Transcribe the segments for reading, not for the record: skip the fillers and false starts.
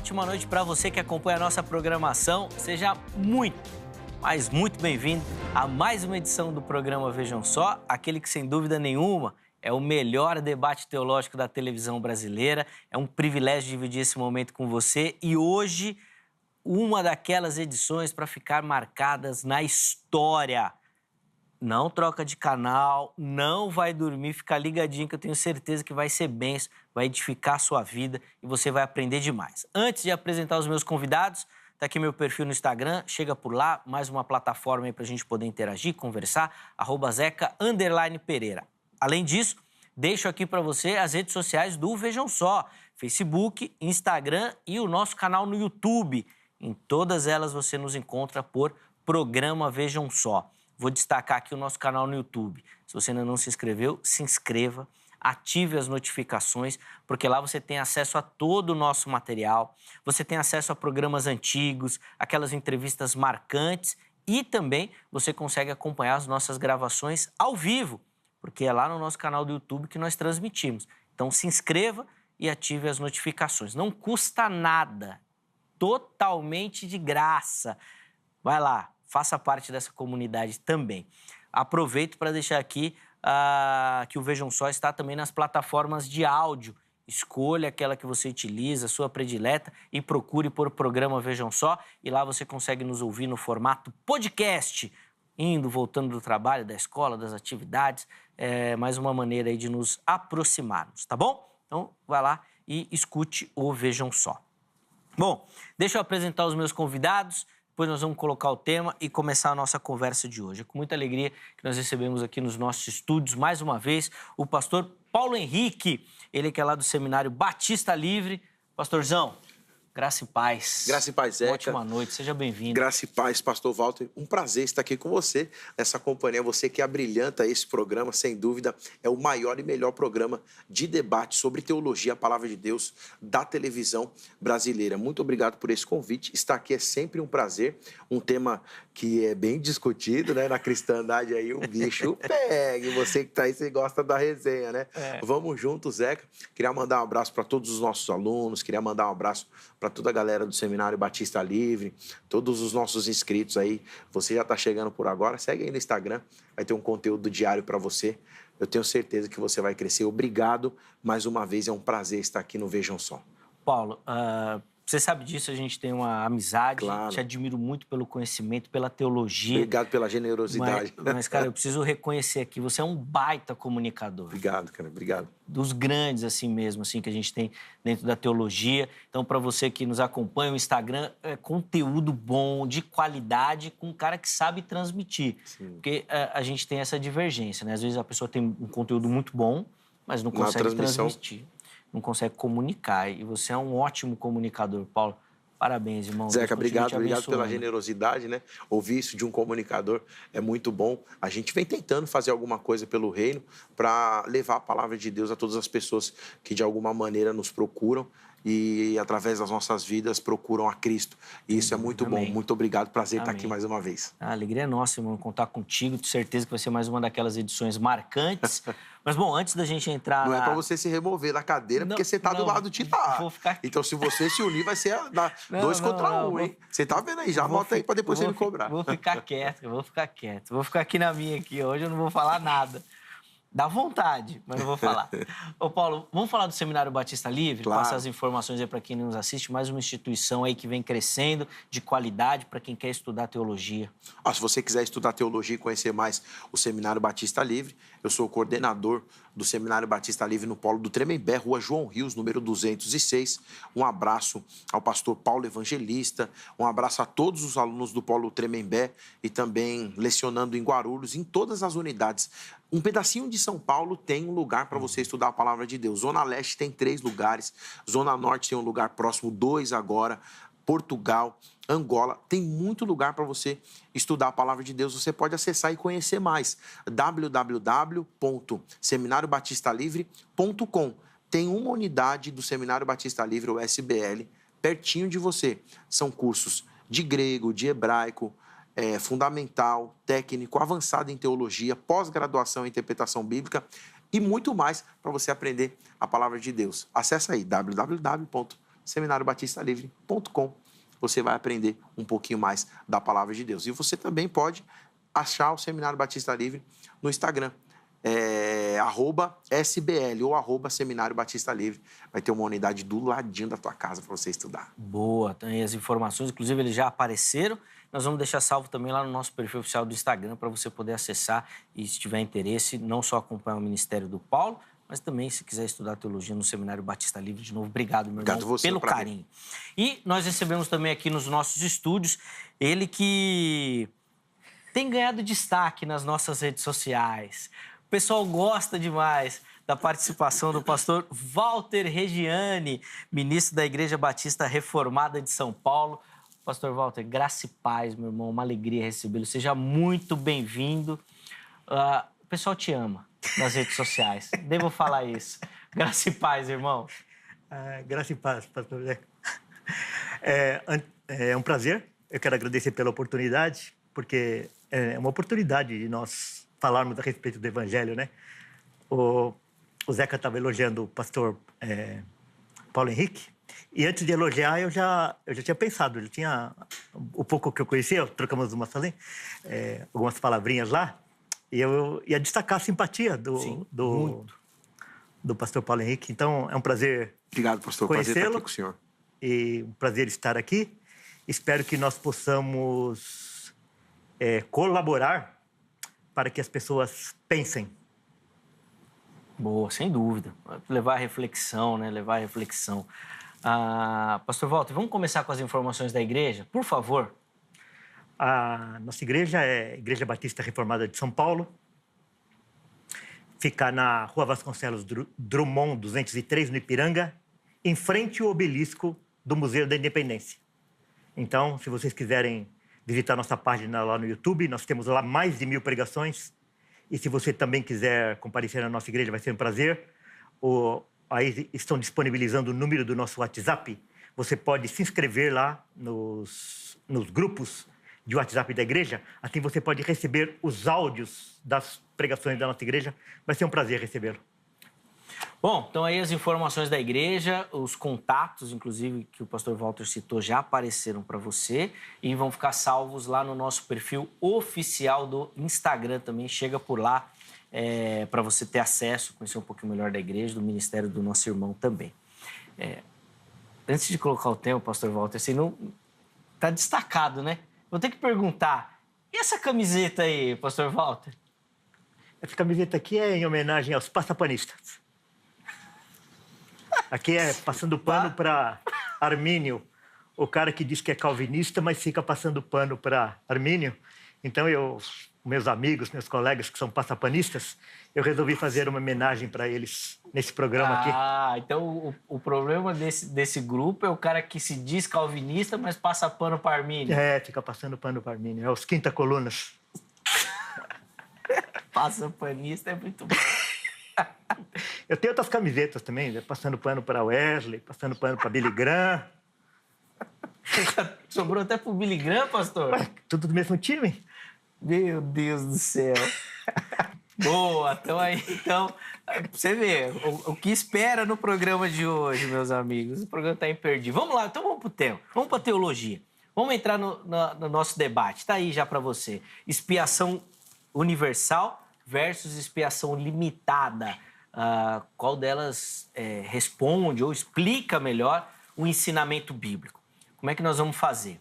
ótima noite para você que acompanha a nossa programação. Seja muito, mas muito bem-vindo a mais uma edição do programa Vejam Só, aquele que, sem dúvida nenhuma, é o melhor debate teológico da televisão brasileira. É um privilégio dividir esse momento com você e hoje uma daquelas edições para ficar marcadas na história. Não troca de canal, não vai dormir, fica ligadinho que eu tenho certeza que vai ser bênção, vai edificar a sua vida e você vai aprender demais. Antes de apresentar os meus convidados, tá aqui meu perfil no Instagram, chega por lá, mais uma plataforma aí pra gente poder interagir, conversar, @zeca_pereira. Além disso, deixo aqui para você as redes sociais do Vejam Só, Facebook, Instagram e o nosso canal no YouTube. Em todas elas você nos encontra por Programa Vejam Só. Vou destacar aqui o nosso canal no YouTube. Se você ainda não se inscreveu, se inscreva, ative as notificações, porque lá você tem acesso a todo o nosso material, você tem acesso a programas antigos, aquelas entrevistas marcantes e também você consegue acompanhar as nossas gravações ao vivo, porque é lá no nosso canal do YouTube que nós transmitimos. Então se inscreva e ative as notificações. Não custa nada, totalmente de graça. Vai lá. Faça parte dessa comunidade também. Aproveito para deixar aqui que o Vejam Só está também nas plataformas de áudio. Escolha aquela que você utiliza, a sua predileta, e procure por Programa Vejam Só. E lá você consegue nos ouvir no formato podcast, indo, voltando do trabalho, da escola, das atividades. É mais uma maneira aí de nos aproximarmos, tá bom? Então, vai lá e escute o Vejam Só. Bom, deixa eu apresentar os meus convidados. Depois nós vamos colocar o tema e começar a nossa conversa de hoje. É com muita alegria que nós recebemos aqui nos nossos estúdios, mais uma vez, o pastor Paulo Henrique, ele que é lá do Seminário Batista Livre. Pastorzão, graça e paz. Graça e paz, Zeca. Ótima noite, seja bem-vindo. Graça e paz, pastor Walter. Um prazer estar aqui com você, nessa companhia. Você que abrilhanta esse programa, sem dúvida, é o maior e melhor programa de debate sobre teologia, a palavra de Deus, da televisão brasileira. Muito obrigado por esse convite. Estar aqui é sempre um prazer. Um tema que é bem discutido, né? Na cristandade aí, o bicho pega. E você que tá aí, você gosta da resenha, né? Vamos juntos, Zeca. Queria mandar um abraço para todos os nossos alunos, queria mandar um abraço para toda a galera do Seminário Batista Livre, todos os nossos inscritos aí. Você já está chegando por agora, segue aí no Instagram, vai ter um conteúdo diário para você. Eu tenho certeza que você vai crescer. Obrigado, mais uma vez, é um prazer estar aqui no Vejam Só. Paulo, você sabe disso, a gente tem uma amizade, Claro. Te admiro muito pelo conhecimento, pela teologia. Obrigado pela generosidade. Mas, cara, eu preciso reconhecer aqui, você é um baita comunicador. Obrigado, cara, obrigado. Dos grandes, assim mesmo, assim, que a gente tem dentro da teologia. Então, para você que nos acompanha, o Instagram é conteúdo bom, de qualidade, com um cara que sabe transmitir. Sim. Porque a gente tem essa divergência, né? Às vezes a pessoa tem um conteúdo muito bom, mas não consegue transmitir, não consegue comunicar. E você é um ótimo comunicador, Paulo. Parabéns, irmão. Zeca, obrigado pela né? generosidade, né? Ouvir isso de um comunicador é muito bom. A gente vem tentando fazer alguma coisa pelo reino para levar a palavra de Deus a todas as pessoas que de alguma maneira nos procuram e através das nossas vidas procuram a Cristo. E isso é muito Amém. Bom. Muito obrigado. Prazer Amém. estar aqui mais uma vez. A alegria é nossa, irmão, contar contigo. Tenho certeza que vai ser mais uma daquelas edições marcantes. Mas, bom, antes da gente entrar Não é para você se remover da cadeira, porque você está do lado de lá. Vou ficar aqui. Então, se você se unir, vai ser dois contra um, hein? Você tá vendo aí? Já anota aí para depois você me cobrar. Vou ficar quieto. Vou ficar aqui na minha aqui. Hoje eu não vou falar nada. Dá vontade, mas não vou falar. Ô, Paulo, vamos falar do Seminário Batista Livre? Claro. Passar as informações aí para quem nos assiste. Mais uma instituição aí que vem crescendo, de qualidade, para quem quer estudar teologia. Se você quiser estudar teologia e conhecer mais o Seminário Batista Livre, eu sou o coordenador do Seminário Batista Livre no Polo do Tremembé, Rua João Rios, número 206. Um abraço ao pastor Paulo Evangelista, um abraço a todos os alunos do Polo Tremembé e também lecionando em Guarulhos, em todas as unidades. Um pedacinho de São Paulo tem um lugar para você estudar a palavra de Deus. Zona Leste tem 3 lugares, Zona Norte tem um lugar próximo, 2 agora, Portugal, Angola, tem muito lugar para você estudar a palavra de Deus. Você pode acessar e conhecer mais, www.seminariobatistalivre.com. Tem uma unidade do Seminário Batista Livre, o SBL, pertinho de você. São cursos de grego, de hebraico, fundamental, técnico, avançado em teologia, pós-graduação em interpretação bíblica e muito mais para você aprender a palavra de Deus. Acesse aí, www.seminariobatistalivre.com. seminariobatistalivre.com. Você vai aprender um pouquinho mais da palavra de Deus. E você também pode achar o Seminário Batista Livre no Instagram. @SBL ou @Seminário Batista Livre. Vai ter uma unidade do ladinho da tua casa para você estudar. Boa, tem as informações, inclusive eles já apareceram. Nós vamos deixar salvo também lá no nosso perfil oficial do Instagram para você poder acessar e, se tiver interesse, não só acompanhar o Ministério do Paulo, mas também, se quiser estudar teologia no Seminário Batista Livre. De novo, obrigado, meu irmão, pelo carinho. E nós recebemos também aqui nos nossos estúdios ele que tem ganhado destaque nas nossas redes sociais. O pessoal gosta demais da participação do pastor Walter Regiane, ministro da Igreja Batista Reformada de São Paulo. Pastor Walter, graça e paz, meu irmão, uma alegria recebê-lo. Seja muito bem-vindo. O pessoal te ama nas redes sociais, devo falar isso. Graça e paz, irmão. Graça e paz, pastor Zé. É um prazer, eu quero agradecer pela oportunidade, porque é uma oportunidade de nós falarmos a respeito do Evangelho, né? O Zeca estava elogiando o pastor Paulo Henrique, e antes de elogiar, eu já tinha pensado, o pouco que eu conhecia, trocamos algumas palavrinhas lá, e eu ia destacar a simpatia do pastor Paulo Henrique. Então, é um prazer. Obrigado, pastor. Prazer estar aqui com o senhor. E um prazer estar aqui. Espero que nós possamos colaborar para que as pessoas pensem. Boa, sem dúvida. Levar a reflexão, né? Levar a reflexão. Pastor Walter, vamos começar com as informações da igreja, por favor. A nossa igreja é a Igreja Batista Reformada de São Paulo. Fica na Rua Vasconcelos Drummond, 203, no Ipiranga, em frente ao obelisco do Museu da Independência. Então, se vocês quiserem visitar nossa página lá no YouTube, nós temos lá mais de 1000 pregações. E se você também quiser comparecer na nossa igreja, vai ser um prazer. Aí estão disponibilizando o número do nosso WhatsApp. Você pode se inscrever lá nos grupos de WhatsApp da igreja. Assim você pode receber os áudios das pregações da nossa igreja. Vai ser um prazer recebê-lo. Bom, então aí as informações da igreja, os contatos, inclusive, que o pastor Walter citou, já apareceram para você e vão ficar salvos lá no nosso perfil oficial do Instagram também. Chega por lá para você ter acesso, conhecer um pouquinho melhor da igreja, do ministério do nosso irmão também. Antes de colocar o tema, pastor Walter, assim, não tá destacado, né? Vou ter que perguntar, e essa camiseta aí, pastor Walter? Essa camiseta aqui é em homenagem aos passapanistas. Aqui é passando pano para Armínio, o cara que diz que é calvinista, mas fica passando pano para Armínio. Então, meus amigos, meus colegas que são passapanistas, eu resolvi fazer uma homenagem para eles nesse programa aqui. Então o problema desse grupo é o cara que se diz calvinista, mas passa pano para Armínio. Fica passando pano para Armínio. É os quinta colunas. Passapanista é muito bom. Eu tenho outras camisetas também, né? Passando pano para Wesley, passando pano para Billy Graham. Sobrou até pro Billy Graham, pastor? Ué, tudo do mesmo time. Meu Deus do céu. Boa, então, você vê, o que espera no programa de hoje, meus amigos. O programa tá imperdível. Vamos lá, então vamos pro tema. Vamos pra teologia. Vamos entrar no nosso debate. Tá aí já para você. Expiação universal versus expiação limitada. Qual delas responde ou explica melhor o ensinamento bíblico? Como é que nós vamos fazer?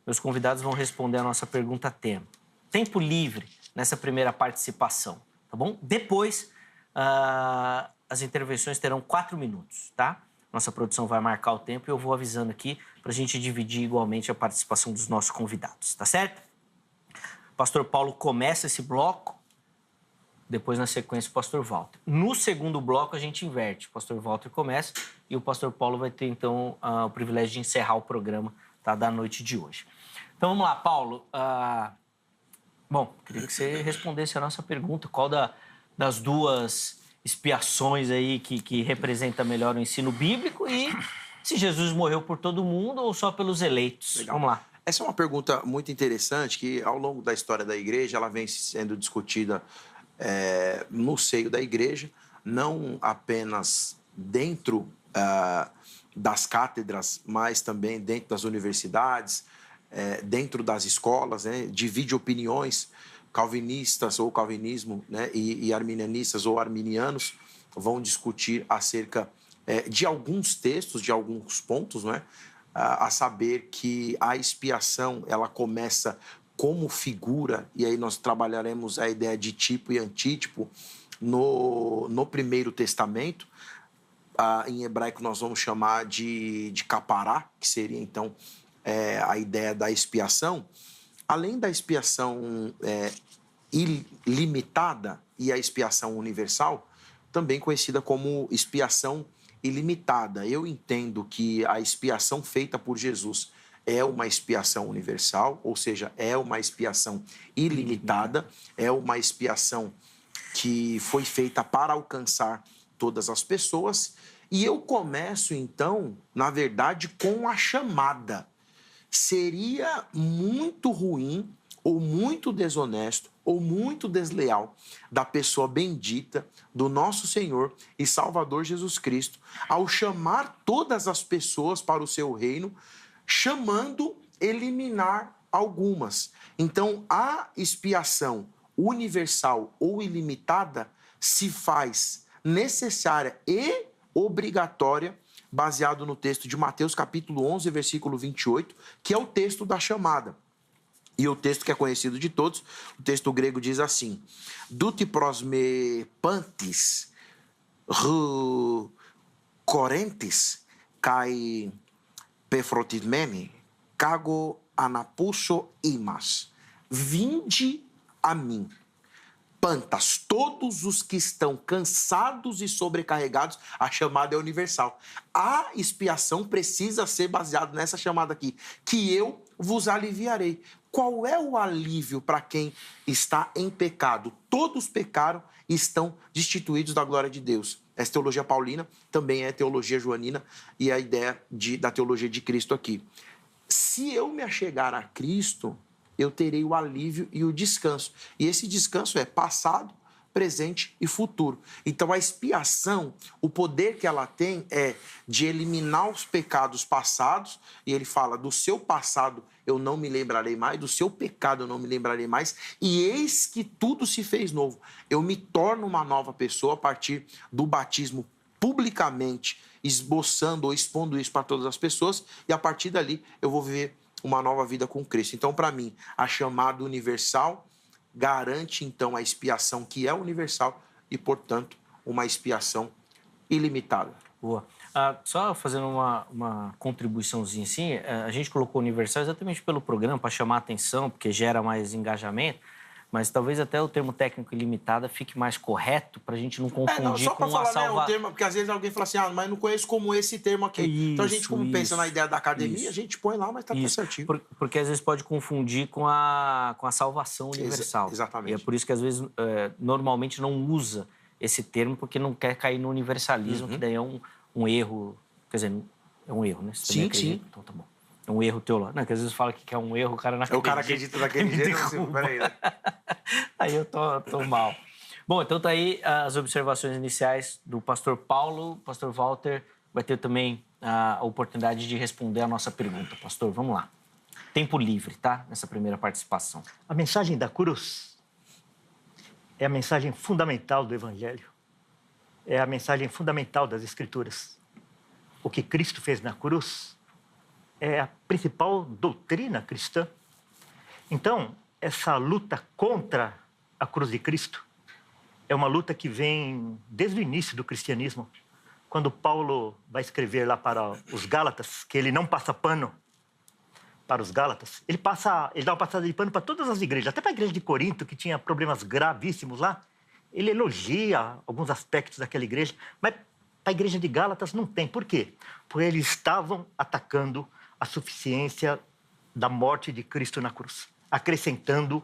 Meus convidados vão responder a nossa pergunta tema. Tempo livre nessa primeira participação, tá bom? Depois, as intervenções terão 4 minutos, tá? Nossa produção vai marcar o tempo e eu vou avisando aqui para a gente dividir igualmente a participação dos nossos convidados, tá certo? O pastor Paulo começa esse bloco, depois, na sequência, o pastor Walter. No segundo bloco, a gente inverte. O pastor Walter começa e o pastor Paulo vai ter, então, o privilégio de encerrar o programa, tá, da noite de hoje. Então, vamos lá, Paulo. Bom, queria que você respondesse a nossa pergunta. Qual das duas expiações aí que representa melhor o ensino bíblico e se Jesus morreu por todo mundo ou só pelos eleitos? Legal. Vamos lá. Essa é uma pergunta muito interessante que, ao longo da história da igreja, ela vem sendo discutida no seio da igreja, não apenas dentro das cátedras, mas também dentro das universidades, dentro das escolas, né? Divide opiniões, calvinistas ou calvinismo, né? e arminianistas ou arminianos vão discutir acerca de alguns textos, de alguns pontos, né? A saber que a expiação ela começa como figura, e aí nós trabalharemos a ideia de tipo e antítipo no Primeiro Testamento. Em hebraico nós vamos chamar de capará, que seria então a ideia da expiação. Além da expiação ilimitada e a expiação universal, também conhecida como expiação ilimitada. Eu entendo que a expiação feita por Jesus é uma expiação universal, ou seja, é uma expiação ilimitada, é uma expiação que foi feita para alcançar todas as pessoas. E eu começo, então, na verdade, com a chamada. Seria muito ruim, ou muito desonesto, ou muito desleal da pessoa bendita do nosso Senhor e Salvador Jesus Cristo, ao chamar todas as pessoas para o seu reino, chamando eliminar algumas. Então, a expiação universal ou ilimitada se faz necessária e obrigatória, baseado no texto de Mateus, capítulo 11, versículo 28, que é o texto da chamada. E o texto que é conhecido de todos, o texto grego diz assim: Duti pros me pantis, corentes, kai pefrotimene, cago anapuso imas. Vinde a mim, pantas, todos os que estão cansados e sobrecarregados. A chamada é universal. A expiação precisa ser baseada nessa chamada aqui, que eu vos aliviarei. Qual é o alívio para quem está em pecado? Todos pecaram e estão destituídos da glória de Deus. Essa teologia paulina também é teologia joanina e a ideia da teologia de Cristo aqui. Se eu me achegar a Cristo, eu terei o alívio e o descanso. E esse descanso é passado, presente e futuro. Então, a expiação, o poder que ela tem é de eliminar os pecados passados, e ele fala, do seu passado eu não me lembrarei mais, do seu pecado eu não me lembrarei mais, e eis que tudo se fez novo. Eu me torno uma nova pessoa a partir do batismo publicamente, esboçando ou expondo isso para todas as pessoas, e a partir dali eu vou viver uma nova vida com Cristo. Então, para mim, a chamada universal garante, então, a expiação que é universal e, portanto, uma expiação ilimitada. Boa. Só fazendo uma contribuiçãozinha assim, a gente colocou universal exatamente pelo programa, para chamar a atenção, porque gera mais engajamento, mas talvez até o termo técnico ilimitada fique mais correto para a gente não confundir só com para falar, a salvação. Né, um termo, porque às vezes alguém fala assim, mas não conheço como esse termo aqui. Isso, então a gente, como pensa na ideia da academia, a gente põe lá, mas está tudo certinho. Porque às vezes pode confundir com a salvação universal. Exatamente. E é por isso que às vezes normalmente não usa esse termo, porque não quer cair no universalismo, que daí é um erro. Quer dizer, é um erro, né? Você sim, sim. Então tá bom. É um erro teológico. Não, que às vezes fala que é um erro, o cara não acredita. O cara acredita daquele jeito, assim, peraí, né? Aí eu tô mal. Bom, então tá aí as observações iniciais do pastor Paulo. Pastor Walter vai ter também a oportunidade de responder a nossa pergunta. Pastor, vamos lá. Tempo livre, tá? Nessa primeira participação. A mensagem da cruz é a mensagem fundamental do Evangelho. É a mensagem fundamental das Escrituras. O que Cristo fez na cruz é a principal doutrina cristã. Então, essa luta contra a cruz de Cristo é uma luta que vem desde o início do cristianismo. Quando Paulo vai escrever lá para os Gálatas, que ele não passa pano para os Gálatas, ele dá uma passada de pano para todas as igrejas, até para a igreja de Corinto, que tinha problemas gravíssimos lá. Ele elogia alguns aspectos daquela igreja, mas para a igreja de Gálatas não tem. Por quê? Porque eles estavam atacando a suficiência da morte de Cristo na cruz, acrescentando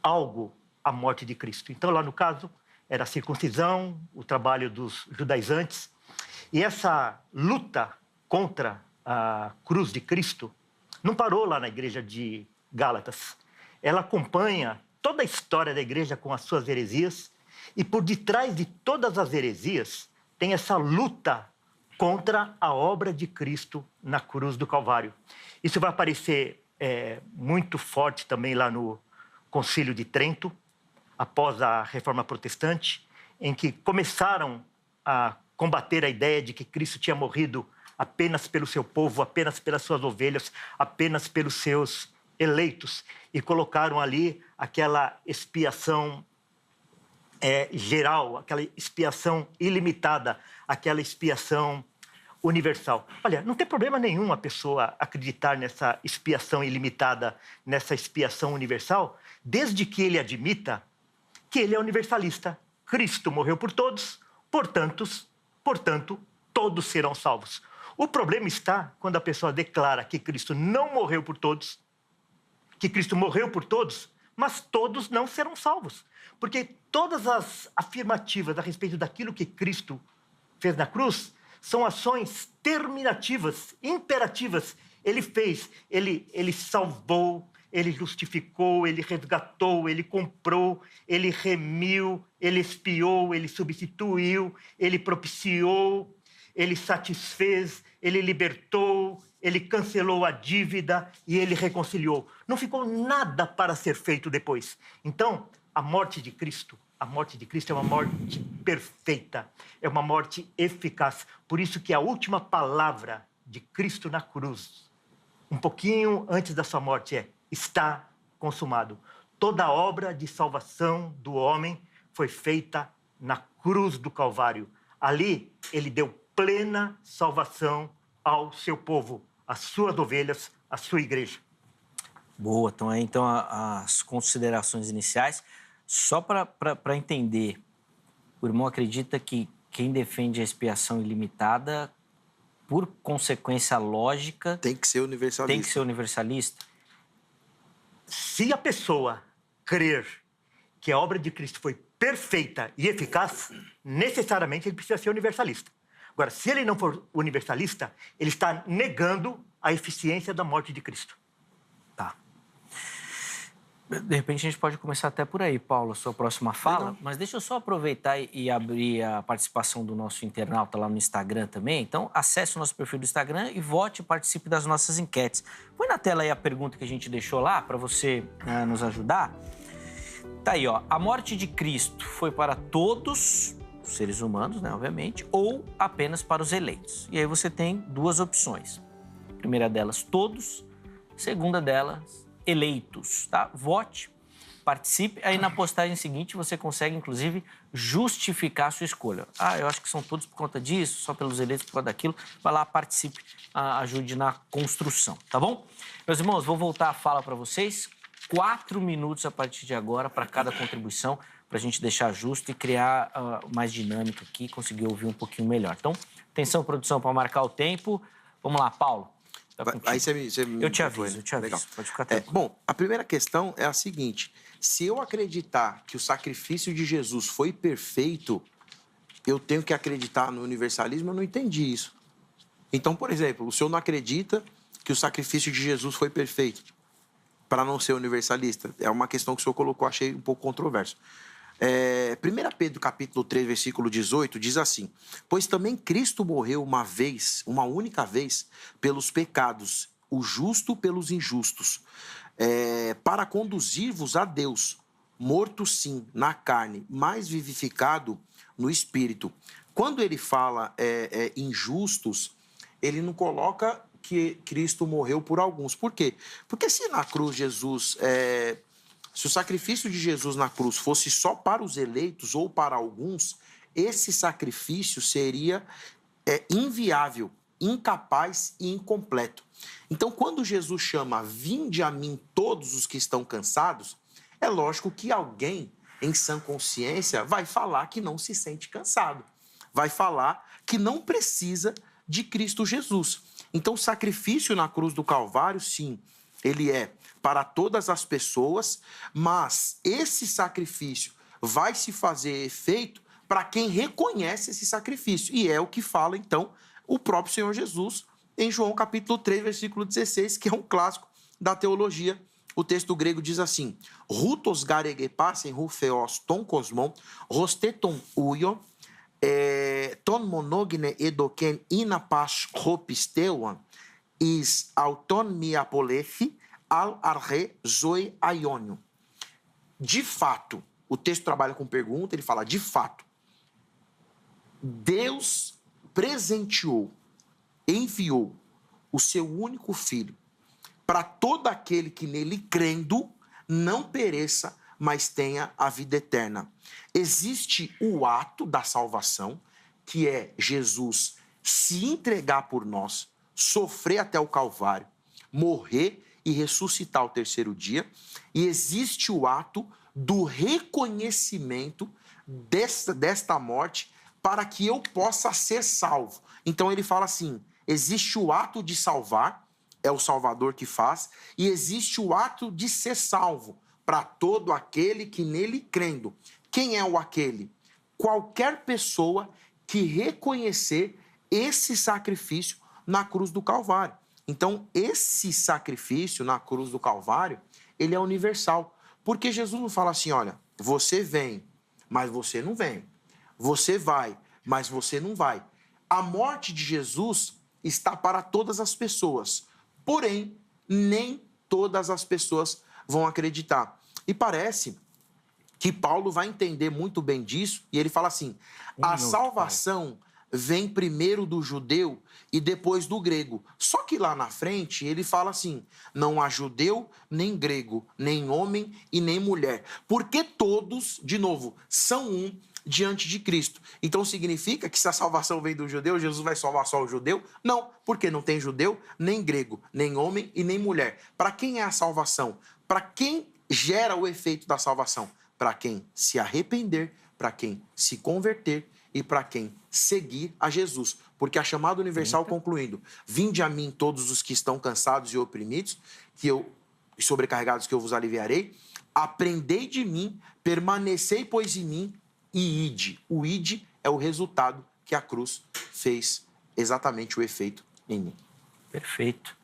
algo à morte de Cristo. Então, lá no caso, era a circuncisão, o trabalho dos judaizantes. E essa luta contra a cruz de Cristo não parou lá na igreja de Gálatas. Ela acompanha toda a história da igreja com as suas heresias, e por detrás de todas as heresias tem essa luta contra a obra de Cristo na cruz do Calvário. Isso vai aparecer muito forte também lá no Concílio de Trento, após a Reforma Protestante, em que começaram a combater a ideia de que Cristo tinha morrido apenas pelo seu povo, apenas pelas suas ovelhas, apenas pelos seus eleitos, e colocaram ali aquela expiação geral, aquela expiação ilimitada, aquela expiação universal. Olha, não tem problema nenhum a pessoa acreditar nessa expiação ilimitada, nessa expiação universal, desde que ele admita que ele é universalista. Cristo morreu por todos, portanto, todos serão salvos. O problema está quando a pessoa declara que Cristo não morreu por todos, que Cristo morreu por todos, mas todos não serão salvos. Porque todas as afirmativas a respeito daquilo que Cristo fez na cruz são ações terminativas, imperativas. Ele fez, ele salvou, ele justificou, ele resgatou, ele comprou, ele remiu, ele expiou, ele substituiu, ele propiciou, ele satisfez, ele libertou, ele cancelou a dívida e ele reconciliou. Não ficou nada para ser feito depois. Então, a morte de Cristo é uma morte perfeita, é uma morte eficaz. Por isso que a última palavra de Cristo na cruz, um pouquinho antes da sua morte, está consumado. Toda a obra de salvação do homem foi feita na cruz do Calvário. Ali, ele deu plena salvação ao seu povo, às suas ovelhas, à sua igreja. Boa, então aí as considerações iniciais. Só para entender, o irmão acredita que quem defende a expiação ilimitada, por consequência lógica... Tem que ser universalista. Tem que ser universalista? Se a pessoa crer que a obra de Cristo foi perfeita e eficaz, necessariamente ele precisa ser universalista. Agora, se ele não for universalista, ele está negando a eficiência da morte de Cristo. Tá. De repente, a gente pode começar até por aí, Paulo, a sua próxima fala. Legal. Mas deixa eu só aproveitar e abrir a participação do nosso internauta lá no Instagram também. Então, acesse o nosso perfil do Instagram e vote e participe das nossas enquetes. Põe na tela aí a pergunta que a gente deixou lá para você nos ajudar. Tá aí, ó. A morte de Cristo foi para todos os seres humanos, né, obviamente, ou apenas para os eleitos? E aí você tem duas opções. A primeira delas, todos. A segunda delas, eleitos, tá? Vote, participe. Aí na postagem seguinte você consegue, inclusive, justificar a sua escolha. Ah, eu acho que são todos por conta disso, só pelos eleitos por conta daquilo. Vai lá, participe, ajude na construção, tá bom? Meus irmãos, vou voltar a fala para vocês. 4 minutos a partir de agora para cada contribuição, para a gente deixar justo e criar mais dinâmica aqui, conseguir ouvir um pouquinho melhor. Então, atenção, produção, para marcar o tempo. Vamos lá, Paulo. Tá aí você me eu te aviso. Legal. Pode ficar tranquilo. Bom, a primeira questão é a seguinte. Se eu acreditar que o sacrifício de Jesus foi perfeito, eu tenho que acreditar no universalismo? Eu não entendi isso. Então, por exemplo, o senhor não acredita que o sacrifício de Jesus foi perfeito para não ser universalista? É uma questão que o senhor colocou, achei um pouco controverso. 1 Pedro, capítulo 3, versículo 18, diz assim: pois também Cristo morreu uma única vez, pelos pecados, o justo pelos injustos, para conduzir-vos a Deus, morto sim na carne, mas vivificado no espírito. Quando ele fala injustos, ele não coloca que Cristo morreu por alguns. Por quê? Porque se na cruz Jesus... se o sacrifício de Jesus na cruz fosse só para os eleitos ou para alguns, esse sacrifício seria inviável, incapaz e incompleto. Então, quando Jesus chama "vinde a mim todos os que estão cansados", é lógico que alguém em sã consciência vai falar que não se sente cansado, vai falar que não precisa de Cristo Jesus. Então, o sacrifício na cruz do Calvário, sim, ele é para todas as pessoas, mas esse sacrifício vai se fazer efeito para quem reconhece esse sacrifício. E é o que fala, então, o próprio Senhor Jesus em João capítulo 3, versículo 16, que é um clássico da teologia. O texto grego diz assim: Rutos garegepasen rufeos ton cosmon, rosteton uio, Ton monogne edoken inapas hopisteuan is auton miapolethi al arre zoe aiônio. De fato, o texto trabalha com pergunta, ele fala de fato. Deus presenteou, enviou o seu único filho para todo aquele que nele crendo não pereça, mas tenha a vida eterna. Existe o ato da salvação, que é Jesus se entregar por nós, sofrer até o Calvário, morrer e ressuscitar ao terceiro dia. E existe o ato do reconhecimento desta morte para que eu possa ser salvo. Então ele fala assim, existe o ato de salvar, é o Salvador que faz, e existe o ato de ser salvo, para todo aquele que nele crendo. Quem é o aquele? Qualquer pessoa que reconhecer esse sacrifício na cruz do Calvário. Então, esse sacrifício na cruz do Calvário, ele é universal. Porque Jesus não fala assim, olha, você vem, mas você não vem. Você vai, mas você não vai. A morte de Jesus está para todas as pessoas. Porém, nem todas as pessoas vão acreditar. E parece que Paulo vai entender muito bem disso, e ele fala assim, a salvação vem primeiro do judeu e depois do grego. Só que lá na frente ele fala assim, não há judeu, nem grego, nem homem e nem mulher, porque todos, de novo, são um diante de Cristo. Então significa que se a salvação vem do judeu, Jesus vai salvar só o judeu? Não, porque não tem judeu, nem grego, nem homem e nem mulher. Para quem é a salvação? Para quem gera o efeito da salvação? Para quem se arrepender, para quem se converter e para quem seguir a Jesus. Porque a chamada universal, concluindo, vinde a mim todos os que estão cansados e oprimidos, e sobrecarregados, que eu vos aliviarei. Aprendei de mim, permanecei, pois, em mim, e ide. O ide é o resultado que a cruz fez exatamente o efeito em mim. Perfeito.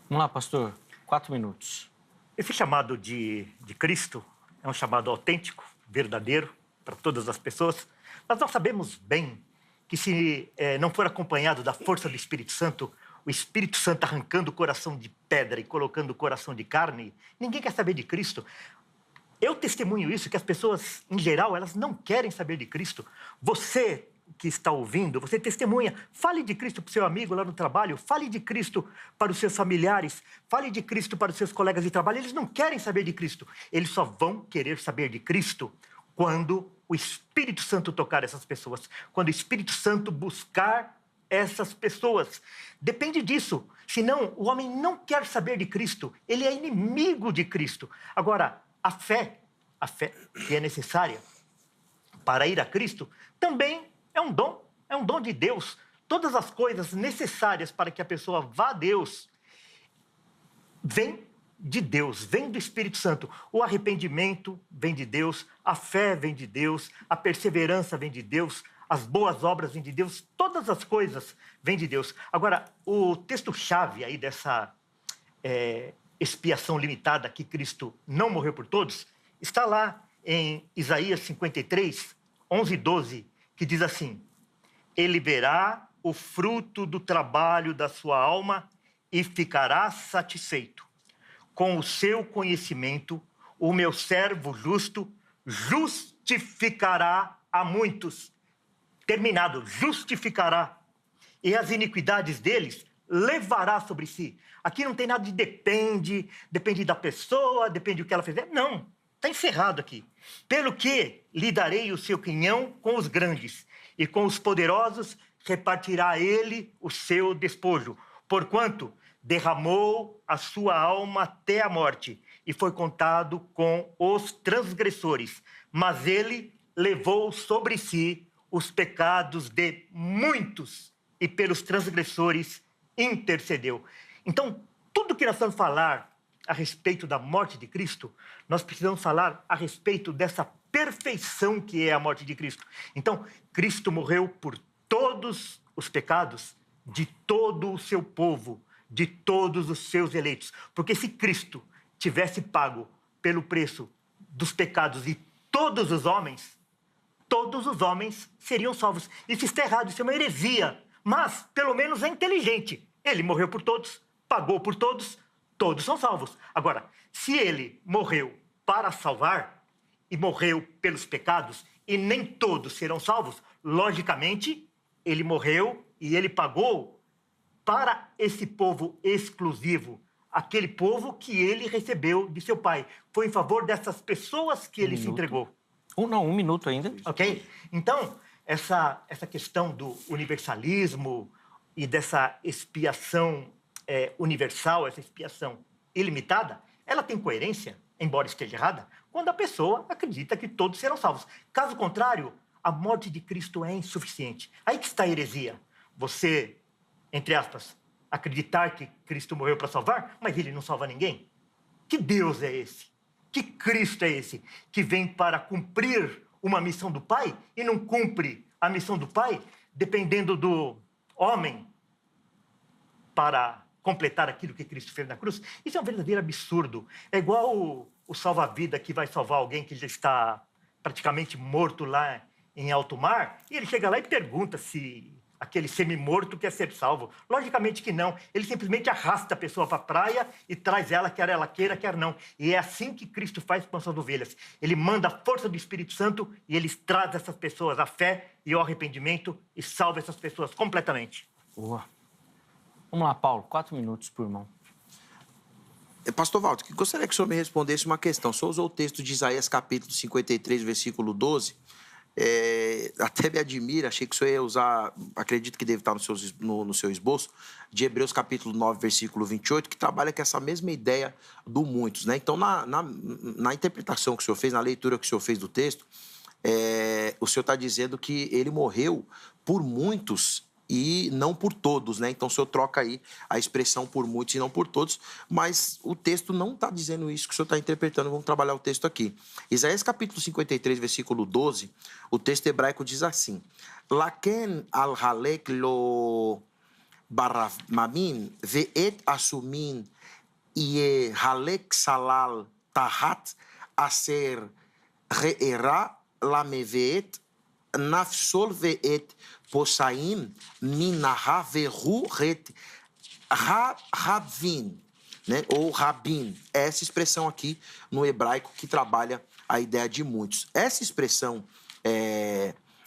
Vamos lá, pastor. 4 minutos. Esse chamado de Cristo é um chamado autêntico, verdadeiro, para todas as pessoas. Mas nós sabemos bem que se não for acompanhado da força do Espírito Santo, o Espírito Santo arrancando o coração de pedra e colocando o coração de carne, ninguém quer saber de Cristo. Eu testemunho isso, que as pessoas, em geral, elas não querem saber de Cristo. Você que está ouvindo, você testemunha, fale de Cristo para o seu amigo lá no trabalho, fale de Cristo para os seus familiares, fale de Cristo para os seus colegas de trabalho. Eles não querem saber de Cristo. Eles só vão querer saber de Cristo quando o Espírito Santo tocar essas pessoas, quando o Espírito Santo buscar essas pessoas. Depende disso. Senão, o homem não quer saber de Cristo. Ele é inimigo de Cristo. Agora, a fé que é necessária para ir a Cristo, também é um dom de Deus. Todas as coisas necessárias para que a pessoa vá a Deus vêm de Deus, vem do Espírito Santo. O arrependimento vem de Deus, a fé vem de Deus, a perseverança vem de Deus, as boas obras vêm de Deus, todas as coisas vêm de Deus. Agora, o texto-chave aí dessa expiação limitada, que Cristo não morreu por todos, está lá em Isaías 53, 11 e 12, que diz assim, ele verá o fruto do trabalho da sua alma e ficará satisfeito. Com o seu conhecimento, o meu servo justo justificará a muitos. Terminado, justificará. E as iniquidades deles levará sobre si. Aqui não tem nada de depende da pessoa, depende do que ela fizer. Não, está encerrado aqui. Pelo que lhe darei o seu quinhão com os grandes, e com os poderosos repartirá ele o seu despojo. Porquanto derramou a sua alma até a morte, e foi contado com os transgressores. Mas ele levou sobre si os pecados de muitos, e pelos transgressores intercedeu. Então, tudo que nós vamos falar a respeito da morte de Cristo, nós precisamos falar a respeito dessa perfeição que é a morte de Cristo. Então, Cristo morreu por todos os pecados de todo o seu povo, de todos os seus eleitos. Porque se Cristo tivesse pago pelo preço dos pecados de todos os homens, todos os homens seriam salvos. Isso está errado, isso é uma heresia. Mas, pelo menos, é inteligente. Ele morreu por todos, pagou por todos, todos são salvos. Agora, se ele morreu para salvar e morreu pelos pecados e nem todos serão salvos, logicamente, ele morreu e ele pagou para esse povo exclusivo, aquele povo que ele recebeu de seu pai. Foi em favor dessas pessoas que ele se entregou. Um minuto ainda. Ok? Então, essa questão do universalismo e dessa expiação universal, essa expiação ilimitada, ela tem coerência, embora esteja errada, quando a pessoa acredita que todos serão salvos. Caso contrário, a morte de Cristo é insuficiente. Aí que está a heresia. Você, entre aspas, acreditar que Cristo morreu para salvar, mas ele não salva ninguém. Que Deus é esse? Que Cristo é esse que vem para cumprir uma missão do Pai e não cumpre a missão do Pai dependendo do homem para completar aquilo que Cristo fez na cruz? Isso é um verdadeiro absurdo. É igual o salva-vida que vai salvar alguém que já está praticamente morto lá em alto mar, e ele chega lá e pergunta se aquele semi-morto quer ser salvo. Logicamente que não. Ele simplesmente arrasta a pessoa para a praia e traz ela, quer ela queira, quer não. E é assim que Cristo faz com as suas ovelhas. Ele manda a força do Espírito Santo e ele traz essas pessoas à fé e ao arrependimento e salva essas pessoas completamente. Boa. Vamos lá, Paulo. 4 minutos por irmão. Pastor Walter, gostaria que o senhor me respondesse uma questão. O senhor usou o texto de Isaías, capítulo 53, versículo 12. Até me admira, achei que o senhor ia usar, acredito que deve estar no seu esboço, de Hebreus capítulo 9, versículo 28, que trabalha com essa mesma ideia do muitos, né? Então, na interpretação que o senhor fez, na leitura que o senhor fez do texto, o senhor está dizendo que ele morreu por muitos e não por todos, né? Então, o senhor troca aí a expressão por muitos e não por todos, mas o texto não está dizendo isso que o senhor está interpretando. Vamos trabalhar o texto aqui. Isaías capítulo 53, versículo 12, o texto hebraico diz assim: Laken al-halek lo baramamin ve'et asumin ye halek salal tahat aser re'era lamevet nafsol ve'et Posaim, Minaha, Verru, Ret, Rabin, né? Ou Rabin. É essa expressão aqui no hebraico que trabalha a ideia de muitos. Essa expressão,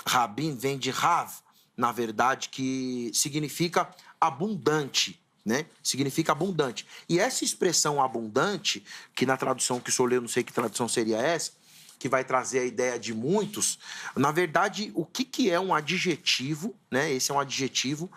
Rabin, vem de Rav, na verdade, que significa abundante, né? Significa abundante. E essa expressão abundante, que na tradução que o senhor leu, não sei que tradução seria essa, que vai trazer a ideia de muitos, na verdade, o que é um adjetivo, né? Esse é um adjetivo,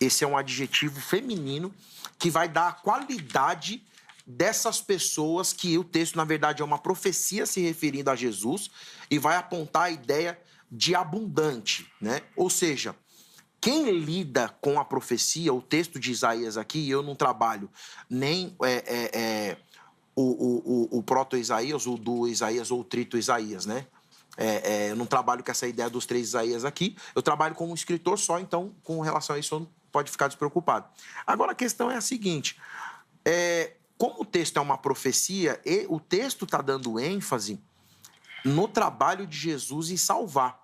esse é um adjetivo feminino que vai dar a qualidade dessas pessoas, que o texto, na verdade, é uma profecia se referindo a Jesus e vai apontar a ideia de abundante, né? Ou seja, quem lida com a profecia, o texto de Isaías aqui, eu não trabalho nem o proto-Isaías, o do Isaías ou o trito-Isaías, né? Eu não trabalho com essa ideia dos 3 Isaías aqui, eu trabalho como um escritor só, então, com relação a isso, não pode ficar despreocupado. Agora, a questão é a seguinte, como o texto é uma profecia, o texto está dando ênfase no trabalho de Jesus em salvar.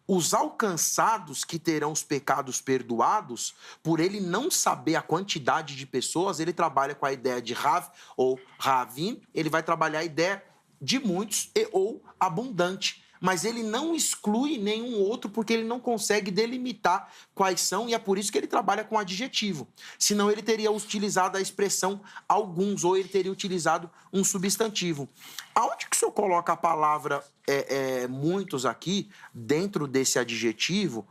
Os alcançados que terão os pecados perdoados, por ele não saber a quantidade de pessoas, ele trabalha com a ideia de Rav ou Ravim, ele vai trabalhar a ideia de muitos ou abundante. Mas ele não exclui nenhum outro porque ele não consegue delimitar quais são e é por isso que ele trabalha com adjetivo. Senão ele teria utilizado a expressão alguns ou ele teria utilizado um substantivo. Aonde que o senhor coloca a palavra muitos aqui, dentro desse adjetivo,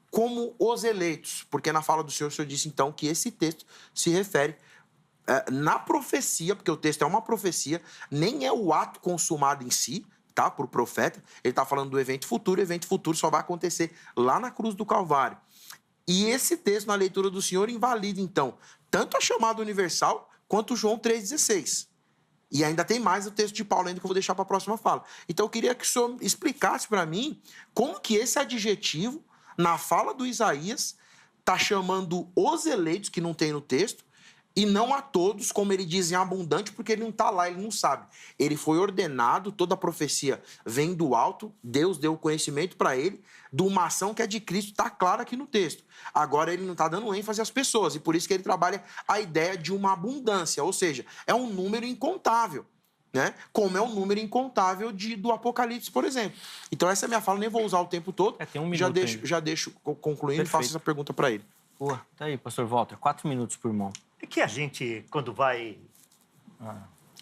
como os eleitos? Porque na fala do senhor disse então que esse texto se refere na profecia, porque o texto é uma profecia, nem é o ato consumado em si, tá? Por profeta, ele está falando do evento futuro, e o evento futuro só vai acontecer lá na cruz do Calvário. E esse texto, na leitura do senhor, invalida, então, tanto a chamada universal, quanto João 3,16. E ainda tem mais o texto de Paulo ainda que eu vou deixar para a próxima fala. Então, eu queria que o senhor explicasse para mim como que esse adjetivo, na fala do Isaías, está chamando os eleitos, que não tem no texto, E não a todos, como ele diz, em abundante, porque ele não está lá, ele não sabe. Ele foi ordenado, toda a profecia vem do alto, Deus deu o conhecimento para ele, de uma ação que é de Cristo, está claro aqui no texto. Agora ele não está dando ênfase às pessoas, e por isso que ele trabalha a ideia de uma abundância, ou seja, é um número incontável. Né? Como é um número incontável do Apocalipse, por exemplo. Então essa é a minha fala, nem vou usar o tempo todo. Tem um minuto já deixo concluindo e faço essa pergunta para ele. Pô, tá aí, pastor Walter, 4 minutos por irmão. É que a gente, quando vai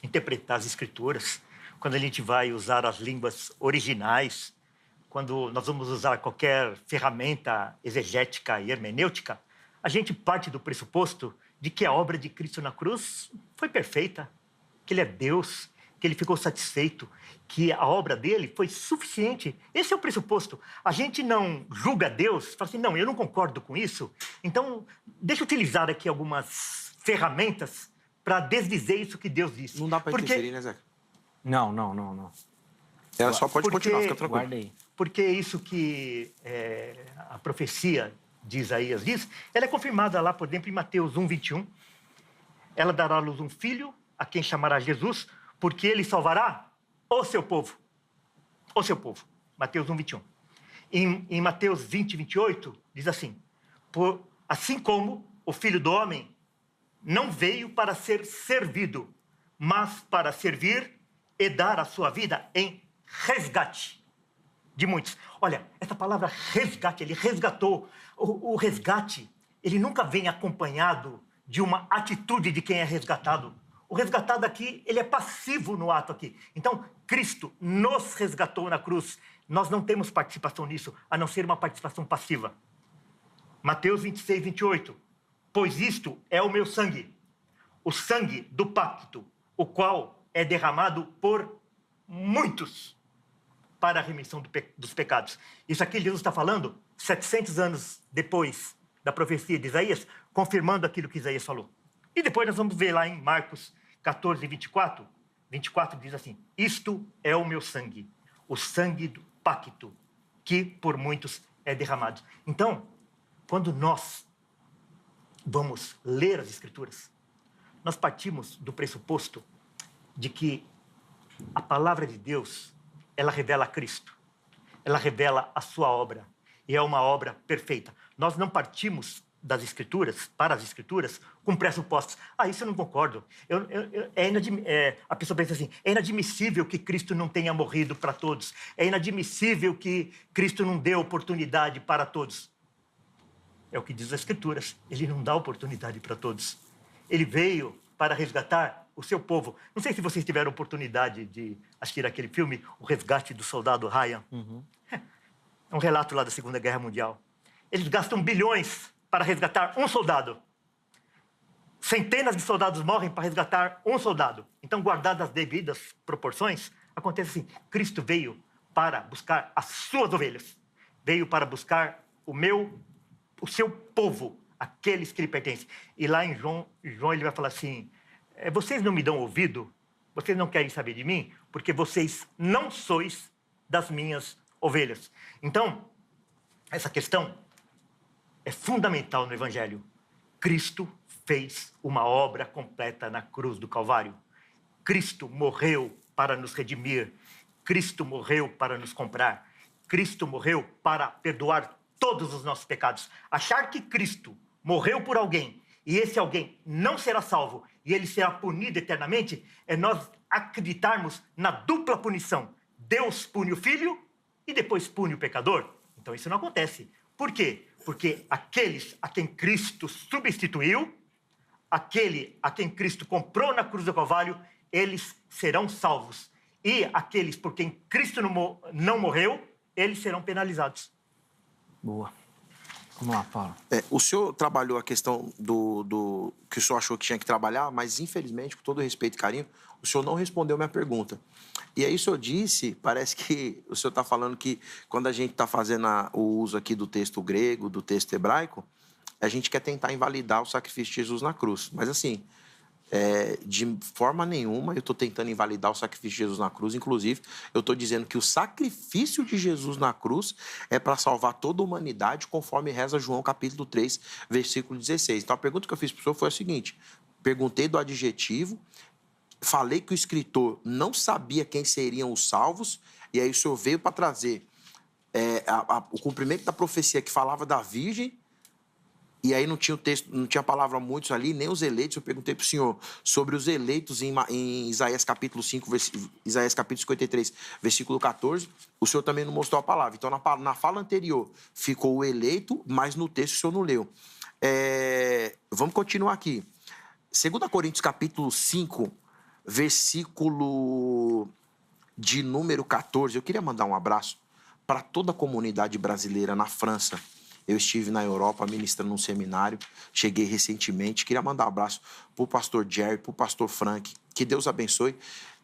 interpretar as Escrituras, quando a gente vai usar as línguas originais, quando nós vamos usar qualquer ferramenta exegética e hermenêutica, a gente parte do pressuposto de que a obra de Cristo na cruz foi perfeita, que Ele é Deus, que Ele ficou satisfeito, que a obra dele foi suficiente. Esse é o pressuposto. A gente não julga Deus, fala assim, não, eu não concordo com isso, então deixa eu utilizar aqui algumas ferramentas para desdizer isso que Deus disse. Não dá para interferir, né, Zeca? Não. Ela só pode continuar, fica tranquilo. Guarda aí. Porque isso que a profecia de Isaías diz, ela é confirmada lá, por exemplo, em Mateus 1:21. Ela dará à luz um filho, a quem chamará Jesus, porque ele salvará o seu povo. O seu povo. Mateus 1:21. Em Mateus 20:28, diz assim, assim como o Filho do Homem não veio para ser servido, mas para servir e dar a sua vida em resgate de muitos. Olha, essa palavra resgate, ele resgatou. O resgate, ele nunca vem acompanhado de uma atitude de quem é resgatado. O resgatado aqui, ele é passivo no ato aqui. Então, Cristo nos resgatou na cruz. Nós não temos participação nisso, a não ser uma participação passiva. Mateus 26:28. Pois isto é o meu sangue, o sangue do pacto, o qual é derramado por muitos para a remissão dos pecados. Isso aqui Jesus está falando 700 anos depois da profecia de Isaías, confirmando aquilo que Isaías falou. E depois nós vamos ver lá em Marcos 14:24. 24 diz assim, isto é o meu sangue, o sangue do pacto, que por muitos é derramado. Então, quando nós vamos ler as Escrituras, nós partimos do pressuposto de que a palavra de Deus, ela revela Cristo, ela revela a sua obra, e é uma obra perfeita. Nós não partimos das Escrituras, para as Escrituras, com pressupostos. Isso eu não concordo. A pessoa pensa assim, é inadmissível que Cristo não tenha morrido para todos, é inadmissível que Cristo não dê oportunidade para todos. É o que diz as Escrituras, ele não dá oportunidade para todos. Ele veio para resgatar o seu povo. Não sei se vocês tiveram oportunidade de assistir aquele filme, O Resgate do Soldado Ryan. Uhum. É um relato lá da Segunda Guerra Mundial. Eles gastam bilhões para resgatar um soldado. Centenas de soldados morrem para resgatar um soldado. Então, guardadas as devidas proporções, acontece assim, Cristo veio para buscar as suas ovelhas. Veio para buscar o seu povo, aqueles que lhe pertencem. E lá em João ele vai falar assim, vocês não me dão ouvido, vocês não querem saber de mim, porque vocês não sois das minhas ovelhas. Então, essa questão é fundamental no Evangelho. Cristo fez uma obra completa na cruz do Calvário. Cristo morreu para nos redimir. Cristo morreu para nos comprar. Cristo morreu para perdoar todos os nossos pecados. Achar que Cristo morreu por alguém e esse alguém não será salvo e ele será punido eternamente, é nós acreditarmos na dupla punição. Deus pune o Filho e depois pune o pecador. Então isso não acontece. Por quê? Porque aqueles a quem Cristo substituiu, aquele a quem Cristo comprou na cruz do Calvário, eles serão salvos. E aqueles por quem Cristo não morreu, eles serão penalizados. Boa. Vamos lá, Paulo. O senhor trabalhou a questão do que o senhor achou que tinha que trabalhar, mas infelizmente, com todo respeito e carinho, o senhor não respondeu minha pergunta. E aí o senhor disse, parece que o senhor está falando que quando a gente está fazendo o uso aqui do texto grego, do texto hebraico, a gente quer tentar invalidar o sacrifício de Jesus na cruz. Mas assim, de forma nenhuma eu estou tentando invalidar o sacrifício de Jesus na cruz. Inclusive, eu estou dizendo que o sacrifício de Jesus na cruz é para salvar toda a humanidade, conforme reza João capítulo 3, versículo 16. Então, a pergunta que eu fiz para o senhor foi a seguinte, perguntei do adjetivo, falei que o escritor não sabia quem seriam os salvos, e aí o senhor veio para trazer o cumprimento da profecia que falava da virgem, e aí não tinha o texto, não tinha a palavra muitos ali, nem os eleitos. Eu perguntei para o senhor sobre os eleitos em Isaías capítulo 5, Isaías capítulo 53, versículo 14. O senhor também não mostrou a palavra. Então, na fala anterior, ficou o eleito, mas no texto o senhor não leu. Vamos continuar aqui. 2 Coríntios capítulo 5, versículo de número 14. Eu queria mandar um abraço para toda a comunidade brasileira na França. Eu estive na Europa ministrando num seminário, cheguei recentemente. Queria mandar um abraço para o pastor Jerry, para o pastor Frank. Que Deus abençoe.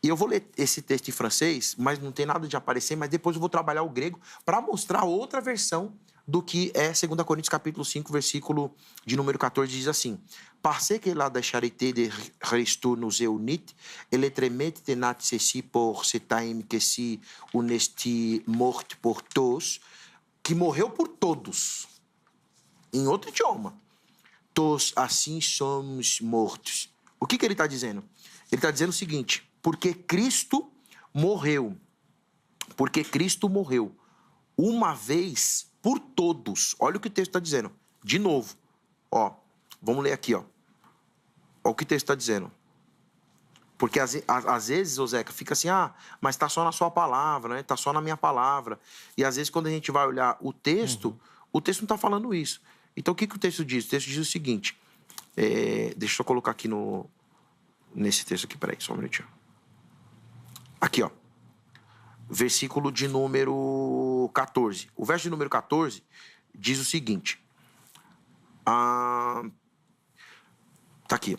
E eu vou ler esse texto em francês, mas não tem nada de aparecer, mas depois eu vou trabalhar o grego para mostrar outra versão do que é 2 Coríntios capítulo 5, versículo de número 14, diz assim: Parce que la de charité de Christ nous unit, et le tremet tenat ceci pour ce time que si unesti mort por todos, que morreu por todos. Em outro idioma. Todos assim somos mortos. O que ele está dizendo? Ele está dizendo o seguinte: porque Cristo morreu. Porque Cristo morreu uma vez por todos. Olha o que o texto está dizendo. De novo. Ó, vamos ler aqui, ó. Olha o que o texto está dizendo. Porque às vezes, ô Zeca, fica assim, mas está só na sua palavra, né? Está só na minha palavra. E às vezes, quando a gente vai olhar o texto não está falando isso. Então, o que o texto diz? O texto diz o seguinte. Deixa eu colocar aqui nesse texto aqui, peraí, só um minutinho. Aqui, ó. Versículo de número 14. O verso de número 14 diz o seguinte. Tá aqui.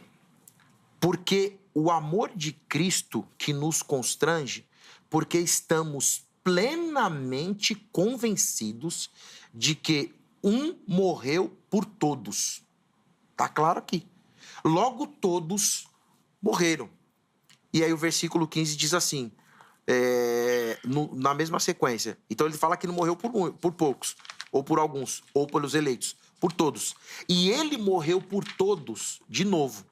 Porque o amor de Cristo que nos constrange, porque estamos plenamente convencidos de que um morreu por todos. Tá claro aqui. Logo todos morreram. E aí o versículo 15 diz assim, na mesma sequência. Então ele fala que não morreu por poucos, ou por alguns, ou pelos eleitos, por todos. E ele morreu por todos, de novo,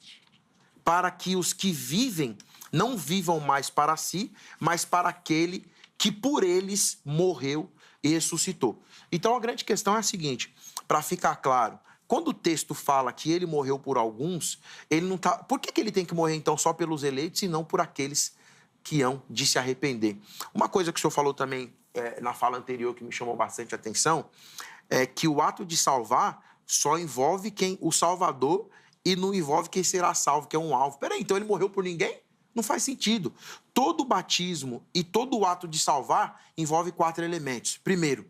para que os que vivem não vivam mais para si, mas para aquele que por eles morreu e ressuscitou. Então a grande questão é a seguinte, para ficar claro, quando o texto fala que ele morreu por alguns, ele não tá. Por que ele tem que morrer então só pelos eleitos e não por aqueles que hão de se arrepender? Uma coisa que o senhor falou também na fala anterior que me chamou bastante atenção é que o ato de salvar só envolve o Salvador e não envolve quem será salvo, que é um alvo. Peraí, então ele morreu por ninguém? Não faz sentido. Todo batismo e todo o ato de salvar envolve 4 elementos. Primeiro,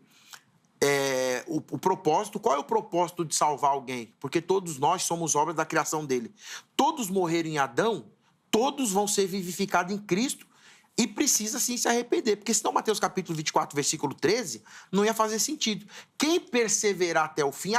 o propósito. Qual é o propósito de salvar alguém? Porque todos nós somos obras da criação dele. Todos morreram em Adão, todos vão ser vivificados em Cristo e precisa sim se arrepender. Porque senão Mateus capítulo 24, versículo 13, não ia fazer sentido. Quem perseverar até o fim,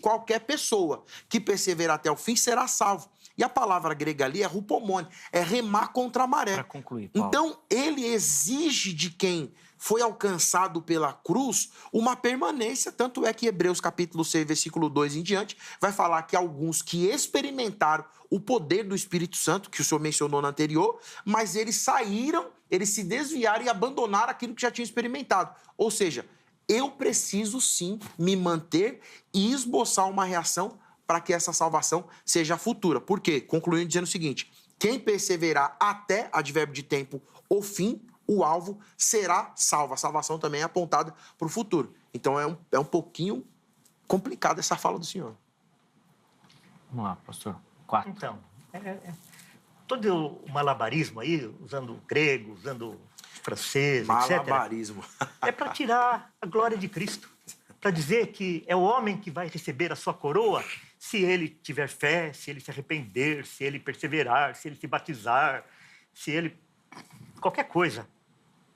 qualquer pessoa que perseverar até o fim será salvo. E a palavra grega ali é rupomone, é remar contra a maré. Para concluir, Paulo. Então, ele exige de quem foi alcançado pela cruz uma permanência. Tanto é que Hebreus capítulo 6, versículo 2 em diante, vai falar que alguns que experimentaram o poder do Espírito Santo, que o senhor mencionou no anterior, mas eles saíram, eles se desviaram e abandonaram aquilo que já tinham experimentado. Ou seja, eu preciso sim me manter e esboçar uma reação para que essa salvação seja futura. Por quê? Concluindo dizendo o seguinte, quem perseverar até, advérbio de tempo, o fim, o alvo será salvo. A salvação também é apontada para o futuro. Então é um pouquinho complicada essa fala do senhor. Vamos lá, pastor. 4. Então, todo o malabarismo aí, usando o grego, usando o francês, Malabarismo. etc., é para tirar a glória de Cristo. Para dizer que é o homem que vai receber a sua coroa se ele tiver fé, se ele se arrepender, se ele perseverar, se ele se batizar, se ele... qualquer coisa.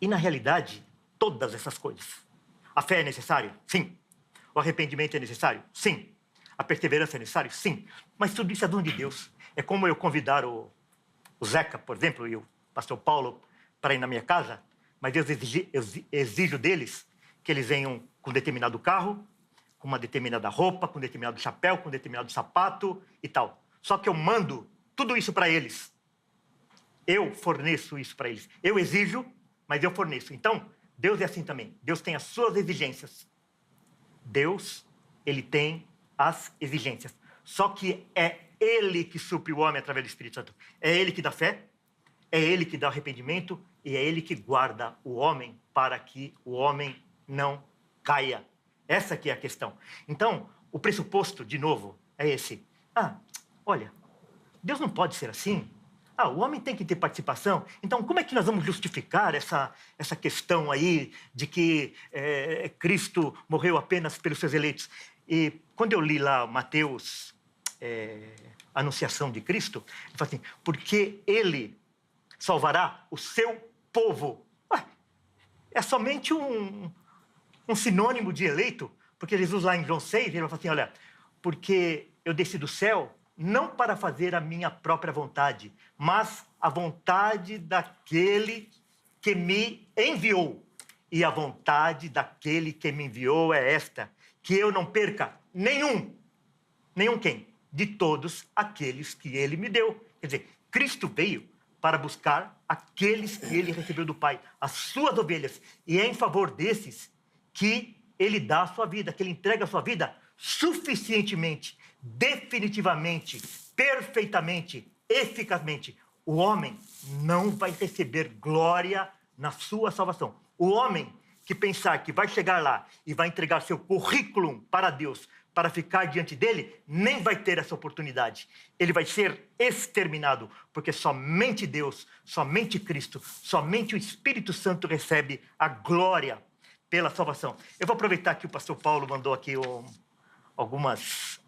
E, na realidade, todas essas coisas. A fé é necessária? Sim. O arrependimento é necessário? Sim. A perseverança é necessária? Sim. Mas tudo isso é dom de Deus. É como eu convidar o Zeca, por exemplo, e o pastor Paulo para ir na minha casa, mas eu exijo deles que eles venham com determinado carro, com uma determinada roupa, com determinado chapéu, com determinado sapato e tal. Só que eu mando tudo isso para eles. Eu forneço isso para eles. Eu exijo, mas eu forneço. Então, Deus é assim também. Deus tem as suas exigências. Deus, ele tem as exigências. Só que é ele que supre o homem através do Espírito Santo. É ele que dá fé, é ele que dá arrependimento e é ele que guarda o homem para que o homem não caia. Essa que é a questão. Então, o pressuposto, de novo, é esse. Olha, Deus não pode ser assim. O homem tem que ter participação. Então, como é que nós vamos justificar essa questão aí de que Cristo morreu apenas pelos seus eleitos? E quando eu li lá Mateus, a Anunciação de Cristo, ele fala assim, porque ele salvará o seu povo. É somente um sinônimo de eleito, porque Jesus lá em João 6, ele vai falar assim, olha, porque eu desci do céu não para fazer a minha própria vontade, mas a vontade daquele que me enviou. E a vontade daquele que me enviou é esta, que eu não perca nenhum quem? De todos aqueles que ele me deu. Quer dizer, Cristo veio para buscar aqueles que ele recebeu do Pai, as suas ovelhas. E é em favor desses que ele dá a sua vida, que ele entrega a sua vida suficientemente, definitivamente, perfeitamente, eficazmente. O homem não vai receber glória na sua salvação. O homem que pensar que vai chegar lá e vai entregar seu currículo para Deus, para ficar diante dele, nem vai ter essa oportunidade. Ele vai ser exterminado, porque somente Deus, somente Cristo, somente o Espírito Santo recebe a glória pela salvação. Eu vou aproveitar que o pastor Paulo mandou aqui algumas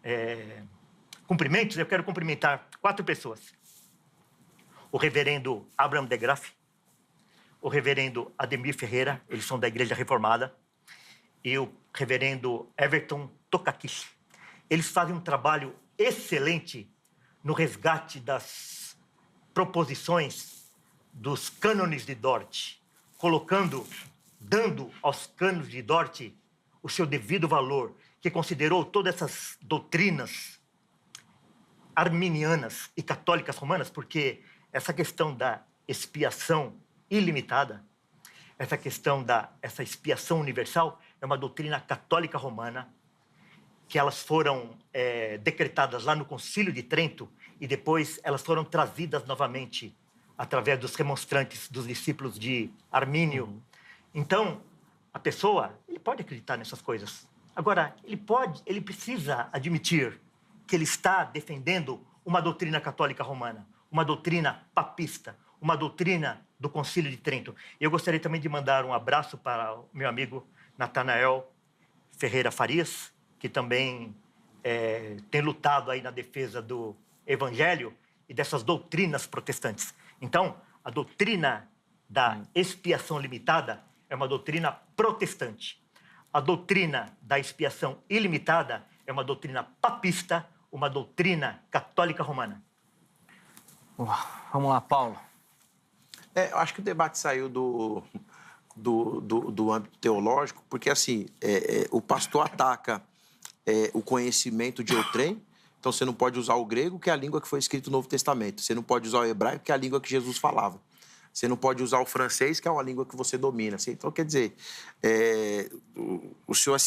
cumprimentos. Eu quero cumprimentar 4 pessoas. O reverendo Abraham de Graff, o reverendo Ademir Ferreira, eles são da Igreja Reformada, e o reverendo Everton Tokakishi. Eles fazem um trabalho excelente no resgate das proposições dos cânones de Dort, dando aos cânones de Dort o seu devido valor, que considerou todas essas doutrinas arminianas e católicas romanas, porque essa questão da expiação ilimitada, essa questão essa expiação universal, é uma doutrina católica romana, que elas foram decretadas lá no Concílio de Trento e depois elas foram trazidas novamente através dos remonstrantes, dos discípulos de Armínio. Então, a pessoa, ele pode acreditar nessas coisas. Agora, ele precisa admitir que ele está defendendo uma doutrina católica romana, uma doutrina papista, uma doutrina do Concílio de Trento. Eu gostaria também de mandar um abraço para o meu amigo Natanael Ferreira Farias, que também tem lutado aí na defesa do Evangelho e dessas doutrinas protestantes. Então, a doutrina da expiação limitada é uma doutrina protestante. A doutrina da expiação ilimitada é uma doutrina papista, uma doutrina católica romana. Vamos lá, Paulo. Eu acho que o debate saiu do âmbito teológico, porque assim, o pastor ataca o conhecimento de outrem, então você não pode usar o grego, que é a língua que foi escrita no Novo Testamento. Você não pode usar o hebraico, que é a língua que Jesus falava. Você não pode usar o francês, que é uma língua que você domina. Assim. Então, quer dizer, o senhor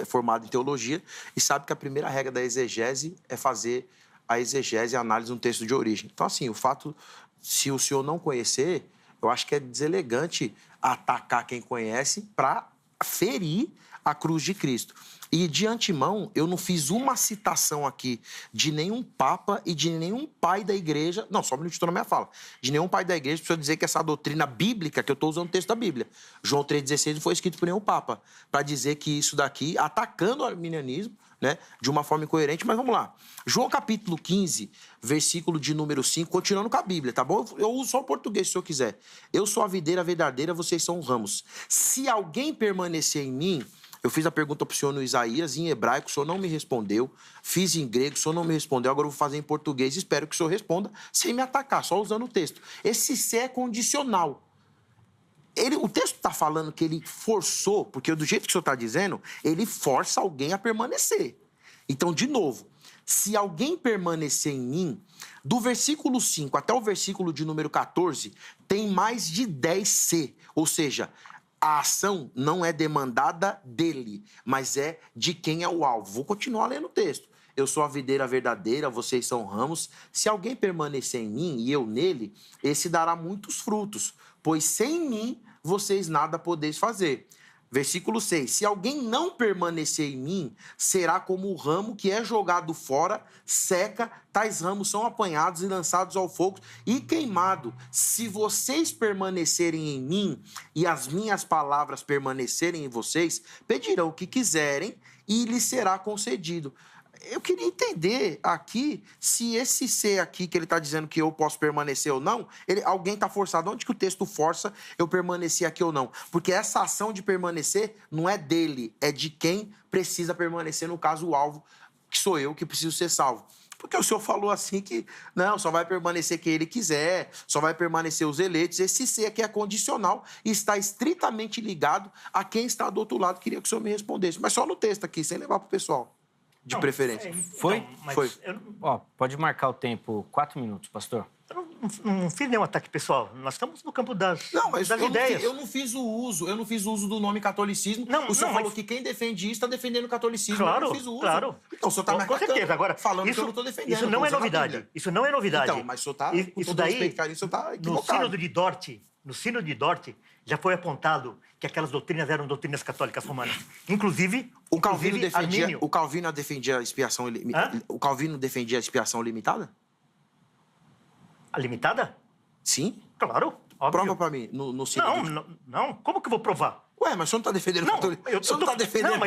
é formado em teologia e sabe que a primeira regra da exegese é fazer a exegese e a análise de um texto de origem. Então, assim, o fato, se o senhor não conhecer, eu acho que é deselegante atacar quem conhece para ferir a cruz de Cristo. E, de antemão, eu não fiz uma citação aqui de nenhum papa e de nenhum pai da igreja... Não, só um minuto, estou na minha fala. De nenhum pai da igreja para dizer que essa doutrina bíblica, que eu estou usando o texto da Bíblia, João 3,16, não foi escrito por nenhum papa, para dizer que isso daqui, atacando o arminianismo, né, de uma forma incoerente. Mas vamos lá. João capítulo 15, versículo de número 5, continuando com a Bíblia, tá bom? Eu uso só o português, se o senhor quiser. Eu sou a videira verdadeira, vocês são ramos. Se alguém permanecer em mim... Eu fiz a pergunta para o senhor no Isaías, em hebraico, o senhor não me respondeu. Fiz em grego, o senhor não me respondeu. Agora eu vou fazer em português, espero que o senhor responda sem me atacar, só usando o texto. Esse se é condicional. O texto está falando que ele forçou, porque do jeito que o senhor está dizendo, ele força alguém a permanecer. Então, de novo, se alguém permanecer em mim, do versículo 5 até o versículo de número 14, tem mais de 10C, ou seja, a ação não é demandada dele, mas é de quem é o alvo. Vou continuar lendo o texto. Eu sou a videira verdadeira, vocês são ramos. Se alguém permanecer em mim e eu nele, esse dará muitos frutos, pois sem mim vocês nada podeis fazer. Versículo 6. Se alguém não permanecer em mim, será como o ramo que é jogado fora, seca, tais ramos são apanhados e lançados ao fogo e queimado. Se vocês permanecerem em mim e as minhas palavras permanecerem em vocês, pedirão o que quiserem e lhes será concedido. Eu queria entender aqui se esse ser aqui que ele está dizendo que eu posso permanecer ou não, alguém está forçado. Onde que o texto força eu permanecer aqui ou não? Porque essa ação de permanecer não é dele, é de quem precisa permanecer, no caso o alvo, que sou eu que preciso ser salvo. Porque o senhor falou assim que não, só vai permanecer quem ele quiser, só vai permanecer os eleitos. Esse ser aqui é condicional e está estritamente ligado a quem está do outro lado. Queria que o senhor me respondesse, mas só no texto aqui, sem levar para o pessoal. De preferência. Foi? Então, Foi. Ó, pode marcar o tempo, 4 minutos, pastor. Eu não fiz nenhum ataque pessoal. Nós estamos no campo das ideias. eu não fiz o uso do nome catolicismo. O senhor falou que quem defende isso está defendendo o catolicismo. Claro, eu não fiz o uso. claro. Então o senhor está com certeza. Agora, falando que eu não estou defendendo. Isso não é novidade. Isso não é novidade. Então, mas o senhor está, isso daí, o senhor está equivocado. No Sínodo de Dort, já foi apontado que aquelas doutrinas eram doutrinas católicas romanas. Inclusive, o Calvino defendia a expiação O Calvino defendia a expiação limitada? A limitada? Sim. Claro, óbvio. Prova para mim no Sínodo. Não. Como que eu vou provar? Ué, mas o senhor não está defendendo o catolicismo? O senhor não está defendendo...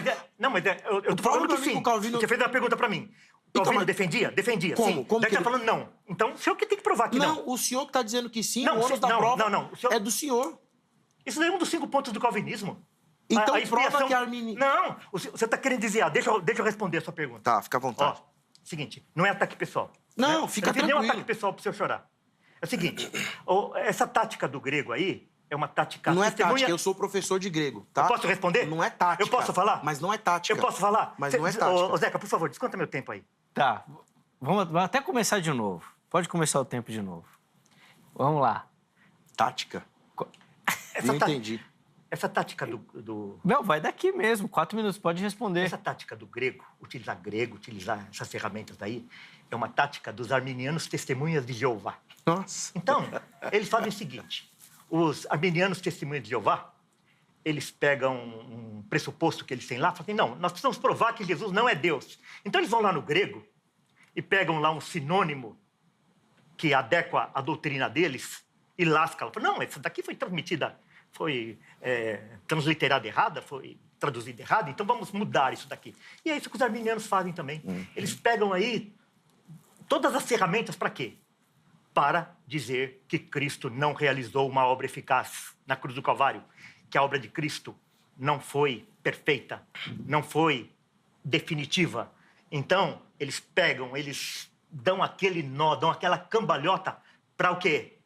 Eu tô falando que sim. O Calvino... Você fez uma pergunta para mim. O Calvino defendia? Defendia, como? sim. Como Daí você está falando não. Então, o senhor que tem que provar que não. Não, o senhor que está dizendo que sim, não, o ônus da prova não. O senhor... é do senhor. Isso daí é um dos 5 pontos do calvinismo. Então a expiação... prova que a Arminiano... Não, você está querendo desviar. Deixa eu responder a sua pergunta. Tá, fica à vontade. Ó, seguinte, não é ataque pessoal. Não, né? fica não tranquilo. Não é um ataque pessoal para o senhor chorar. É o seguinte, essa tática do grego aí é uma tática... Não é tática, eu sou professor de grego, tá? Eu posso responder? Não é tática. Eu posso falar? Mas não é tática. Eu posso falar? Mas não é tática. Ô, Zeca, por favor, desconta meu tempo aí. Tá, vamos até começar de novo. Pode começar o tempo de novo. Vamos lá. Tática? Não entendi. Essa tática do... Não, vai daqui mesmo, 4 minutos, pode responder. Essa tática do grego, utilizar essas ferramentas daí, é uma tática dos arminianos testemunhas de Jeová. Nossa. Então, eles fazem o seguinte, os arminianos testemunhas de Jeová, eles pegam um pressuposto que eles têm lá, falam assim, não, nós precisamos provar que Jesus não é Deus. Então eles vão lá no grego e pegam lá um sinônimo que adequa à doutrina deles e lasca. Falam, não, essa daqui foi transmitida, foi transliterada errada, foi traduzida errada, então vamos mudar isso daqui. E é isso que os arminianos fazem também. Eles pegam aí todas as ferramentas para quê? Para dizer que Cristo não realizou uma obra eficaz na cruz do Calvário, que a obra de Cristo não foi perfeita, não foi definitiva. Então, eles pegam, eles dão aquele nó, dão aquela cambalhota para o quê?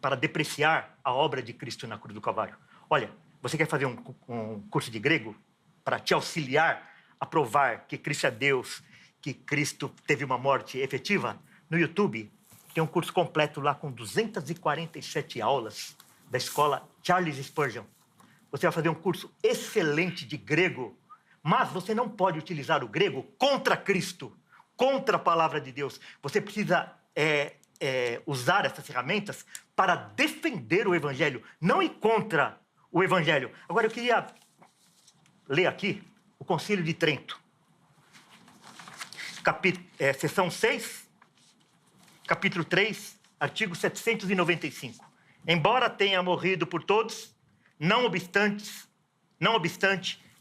Para depreciar a obra de Cristo na cruz do Calvário. Olha, você quer fazer um curso de grego para te auxiliar a provar que Cristo é Deus, que Cristo teve uma morte efetiva? No YouTube tem um curso completo lá com 247 aulas da escola Charles Spurgeon. Você vai fazer um curso excelente de grego, mas você não pode utilizar o grego contra Cristo, contra a palavra de Deus. Você precisa usar essas ferramentas para defender o Evangelho, não ir contra o Evangelho. Agora, eu queria ler aqui o Concílio de Trento. Seção 6, capítulo 3, artigo 795. Embora tenha morrido por todos, não obstante,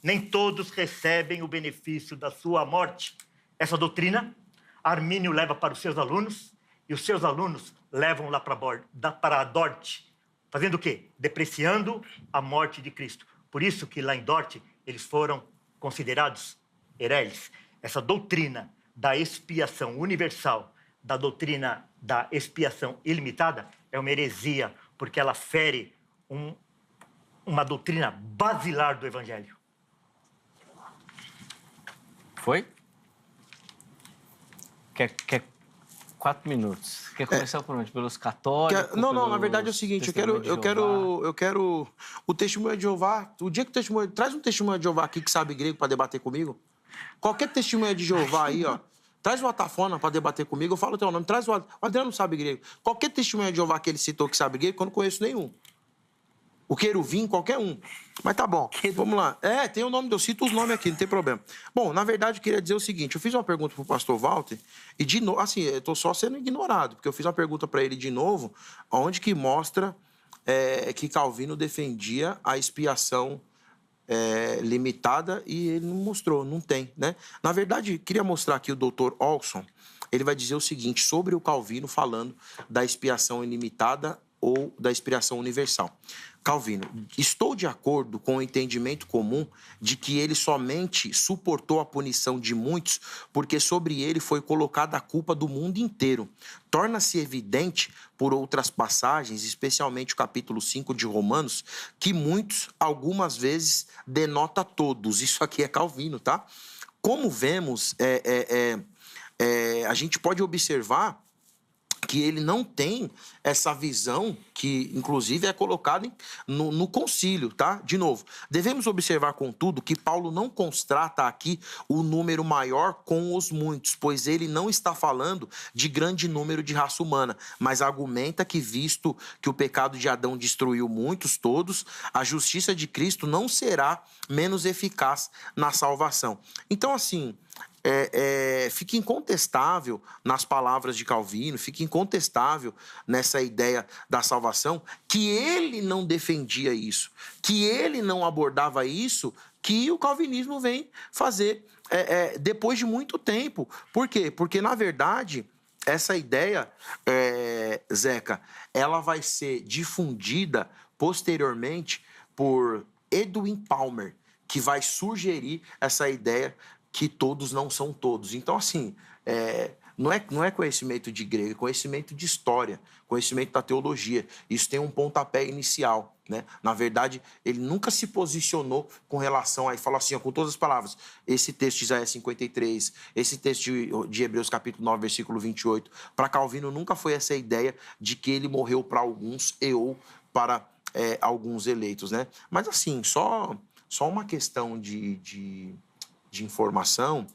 nem todos recebem o benefício da sua morte. Essa doutrina, Armínio leva para os seus alunos, e os seus alunos levam lá para Dort, fazendo o quê? Depreciando a morte de Cristo. Por isso que lá em Dort eles foram considerados hereges. Essa doutrina da expiação universal, da doutrina da expiação ilimitada, é uma heresia, porque ela fere uma doutrina basilar do Evangelho. Foi? Quer 4 minutos. Quer começar por onde? Pelos católicos? Não, na verdade é o seguinte, eu quero o testemunho de Jeová. O dia que o testemunho... Traz um testemunho de Jeová aqui que sabe grego para debater comigo. Qualquer testemunho de Jeová aí, ó. Traz o Atafona para debater comigo. Eu falo o teu nome. Traz o Adriano não sabe grego. Qualquer testemunho de Jeová que ele citou que sabe grego, eu não conheço nenhum. O queruvim, qualquer um. Mas tá bom, vamos lá. Tem o nome, eu cito os nomes aqui, não tem problema. Bom, na verdade, eu queria dizer o seguinte. Eu fiz uma pergunta pro pastor Walter e, de novo, assim, eu tô só sendo ignorado, porque eu fiz uma pergunta para ele de novo, onde que mostra que Calvino defendia a expiação limitada e ele não mostrou, não tem, né? Na verdade, queria mostrar aqui o Dr. Olson, ele vai dizer o seguinte sobre o Calvino falando da expiação ilimitada ou da expiação universal. Calvino, estou de acordo com o entendimento comum de que ele somente suportou a punição de muitos porque sobre ele foi colocada a culpa do mundo inteiro. Torna-se evidente, por outras passagens, especialmente o capítulo 5 de Romanos, que muitos, algumas vezes, denota todos. Isso aqui é Calvino, tá? Como vemos, a gente pode observar que ele não tem essa visão que, inclusive, é colocada no concílio, tá? De novo, devemos observar, contudo, que Paulo não constata aqui o número maior com os muitos, pois ele não está falando de grande número de raça humana, mas argumenta que, visto que o pecado de Adão destruiu muitos, todos, a justiça de Cristo não será menos eficaz na salvação. Então, assim... fica incontestável nas palavras de Calvino, fica incontestável nessa ideia da salvação, que ele não defendia isso, que ele não abordava isso, que o calvinismo vem fazer depois de muito tempo. Por quê? Porque, na verdade, essa ideia, Zeca, ela vai ser difundida posteriormente por Edwin Palmer, que vai sugerir essa ideia que todos não são todos. Então, assim, não é conhecimento de grego, é conhecimento de história, conhecimento da teologia. Isso tem um pontapé inicial, né? Na verdade, ele nunca se posicionou com relação a... Falou assim, ó, com todas as palavras, esse texto de Isaías 53, esse texto de Hebreus capítulo 9, versículo 28. Para Calvino, nunca foi essa ideia de que ele morreu para alguns e ou para alguns eleitos, né? Mas, assim, só uma questão de informação,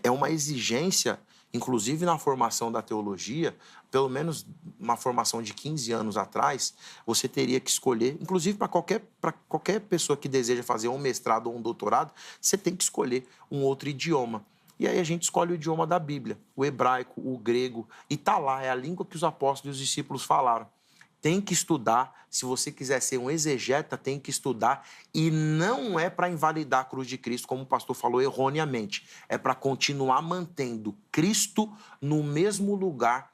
é uma exigência, inclusive na formação da teologia, pelo menos uma formação de 15 anos atrás, você teria que escolher, inclusive para qualquer pessoa que deseja fazer um mestrado ou um doutorado, você tem que escolher um outro idioma. E aí a gente escolhe o idioma da Bíblia, o hebraico, o grego, e tá lá, é a língua que os apóstolos e os discípulos falaram. Tem que estudar, se você quiser ser um exegeta, tem que estudar, e não é para invalidar a cruz de Cristo, como o pastor falou erroneamente, é para continuar mantendo Cristo no mesmo lugar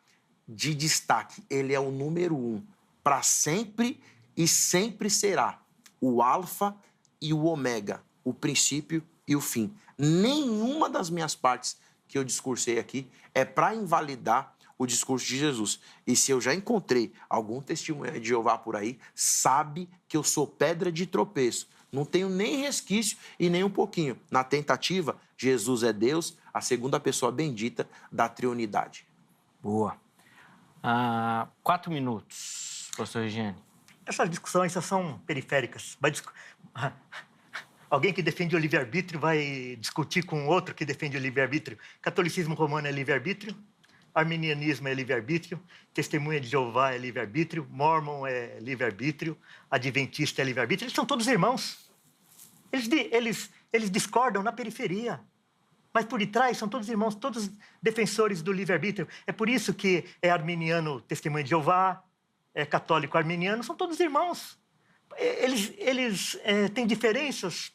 de destaque. Ele é o número 1, para sempre e sempre será o alfa e o ômega, o princípio e o fim. Nenhuma das minhas partes que eu discursei aqui é para invalidar o discurso de Jesus. E se eu já encontrei algum testemunho de Jeová por aí, sabe que eu sou pedra de tropeço. Não tenho nem resquício e nem um pouquinho. Na tentativa, Jesus é Deus, a segunda pessoa bendita da Trindade. Boa. 4 minutos, pastor Regiane. Essas discussões são periféricas. Alguém que defende o livre-arbítrio vai discutir com outro que defende o livre-arbítrio. Catolicismo romano é livre-arbítrio. Arminianismo é livre-arbítrio, Testemunha de Jeová é livre-arbítrio, Mormon é livre-arbítrio, Adventista é livre-arbítrio. Eles são todos irmãos. Eles discordam na periferia, mas por detrás são todos irmãos, todos defensores do livre-arbítrio. É por isso que é arminiano Testemunha de Jeová, é católico arminiano, são todos irmãos. Eles têm diferenças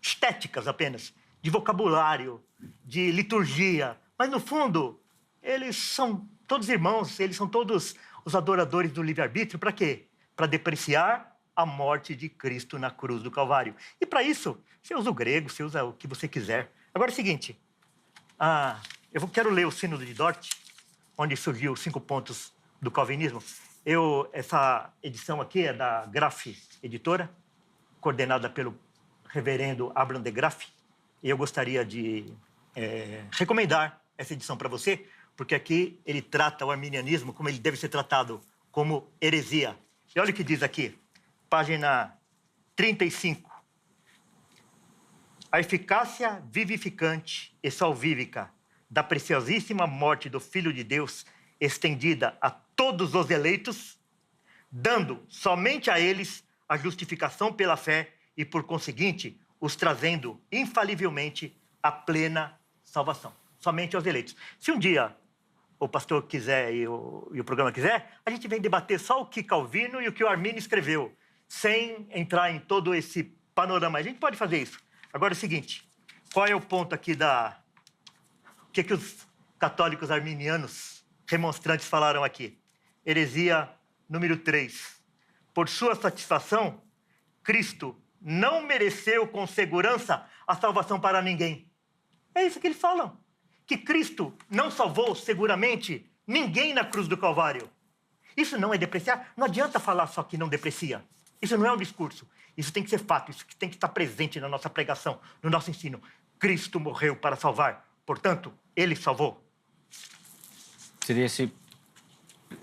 estéticas apenas, de vocabulário, de liturgia, mas no fundo... Eles são todos irmãos, eles são todos os adoradores do livre-arbítrio. Para quê? Para depreciar a morte de Cristo na cruz do Calvário. E para isso, você usa o grego, você usa o que você quiser. Agora é o seguinte, eu quero ler o Sínodo de Dort, onde surgiu os 5 pontos do calvinismo. Essa edição aqui é da Graf Editora, coordenada pelo reverendo Abraham de Graff, e eu gostaria de recomendar essa edição para você, porque aqui ele trata o arminianismo como ele deve ser tratado, como heresia. E olha o que diz aqui, página 35. A eficácia vivificante e salvífica da preciosíssima morte do Filho de Deus, estendida a todos os eleitos, dando somente a eles a justificação pela fé e, por conseguinte, os trazendo infalivelmente à plena salvação. Somente aos eleitos. Se um dia o pastor quiser e o programa quiser, a gente vem debater só o que Calvino e o que o Arminio escreveu, sem entrar em todo esse panorama. A gente pode fazer isso. Agora é o seguinte, qual é o ponto aqui o que os católicos arminianos remonstrantes falaram aqui? Heresia número 3. Por sua satisfação, Cristo não mereceu com segurança a salvação para ninguém. É isso que eles falam. Que Cristo não salvou seguramente ninguém na cruz do Calvário. Isso não é depreciar. Não adianta falar só que não deprecia. Isso não é um discurso. Isso tem que ser fato. Isso tem que estar presente na nossa pregação, no nosso ensino. Cristo morreu para salvar. Portanto, ele salvou. Seria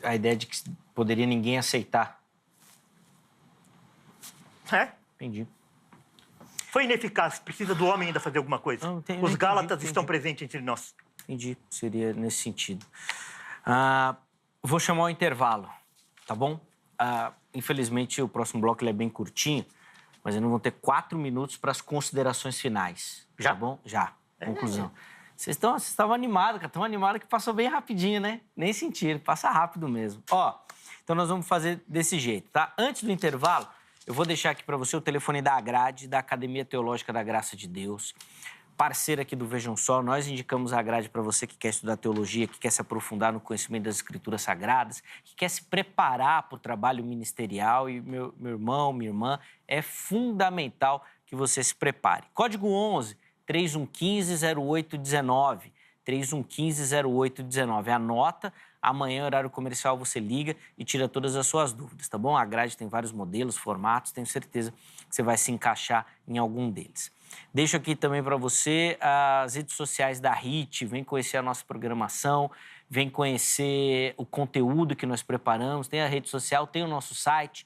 a ideia de que poderia ninguém aceitar. É? Entendi. Foi ineficaz. Precisa do homem ainda fazer alguma coisa. Não, Os Gálatas estão presentes entre nós. Entendi. Seria nesse sentido. Vou chamar o intervalo, tá bom? Infelizmente, o próximo bloco ele é bem curtinho, mas ainda vão ter 4 minutos para as considerações finais. Já? Tá bom? Já. Conclusão. Vocês estavam animados, cara. Tão animados que passou bem rapidinho, né? Nem sentiram. Passa rápido mesmo. Então nós vamos fazer desse jeito, tá? Antes do intervalo, eu vou deixar aqui para você o telefone da Agrade, da Academia Teológica da Graça de Deus. Parceira aqui do Vejam Só, nós indicamos a Agrade para você que quer estudar teologia, que quer se aprofundar no conhecimento das Escrituras Sagradas, que quer se preparar para o trabalho ministerial. E meu irmão, minha irmã, é fundamental que você se prepare. Código 11 3115-0819. 3115-0819. Anota, amanhã, horário comercial, você liga e tira todas as suas dúvidas, tá bom? A Grade tem vários modelos, formatos, tenho certeza que você vai se encaixar em algum deles. Deixo aqui também para você as redes sociais da HIT, vem conhecer a nossa programação, vem conhecer o conteúdo que nós preparamos, tem a rede social, tem o nosso site.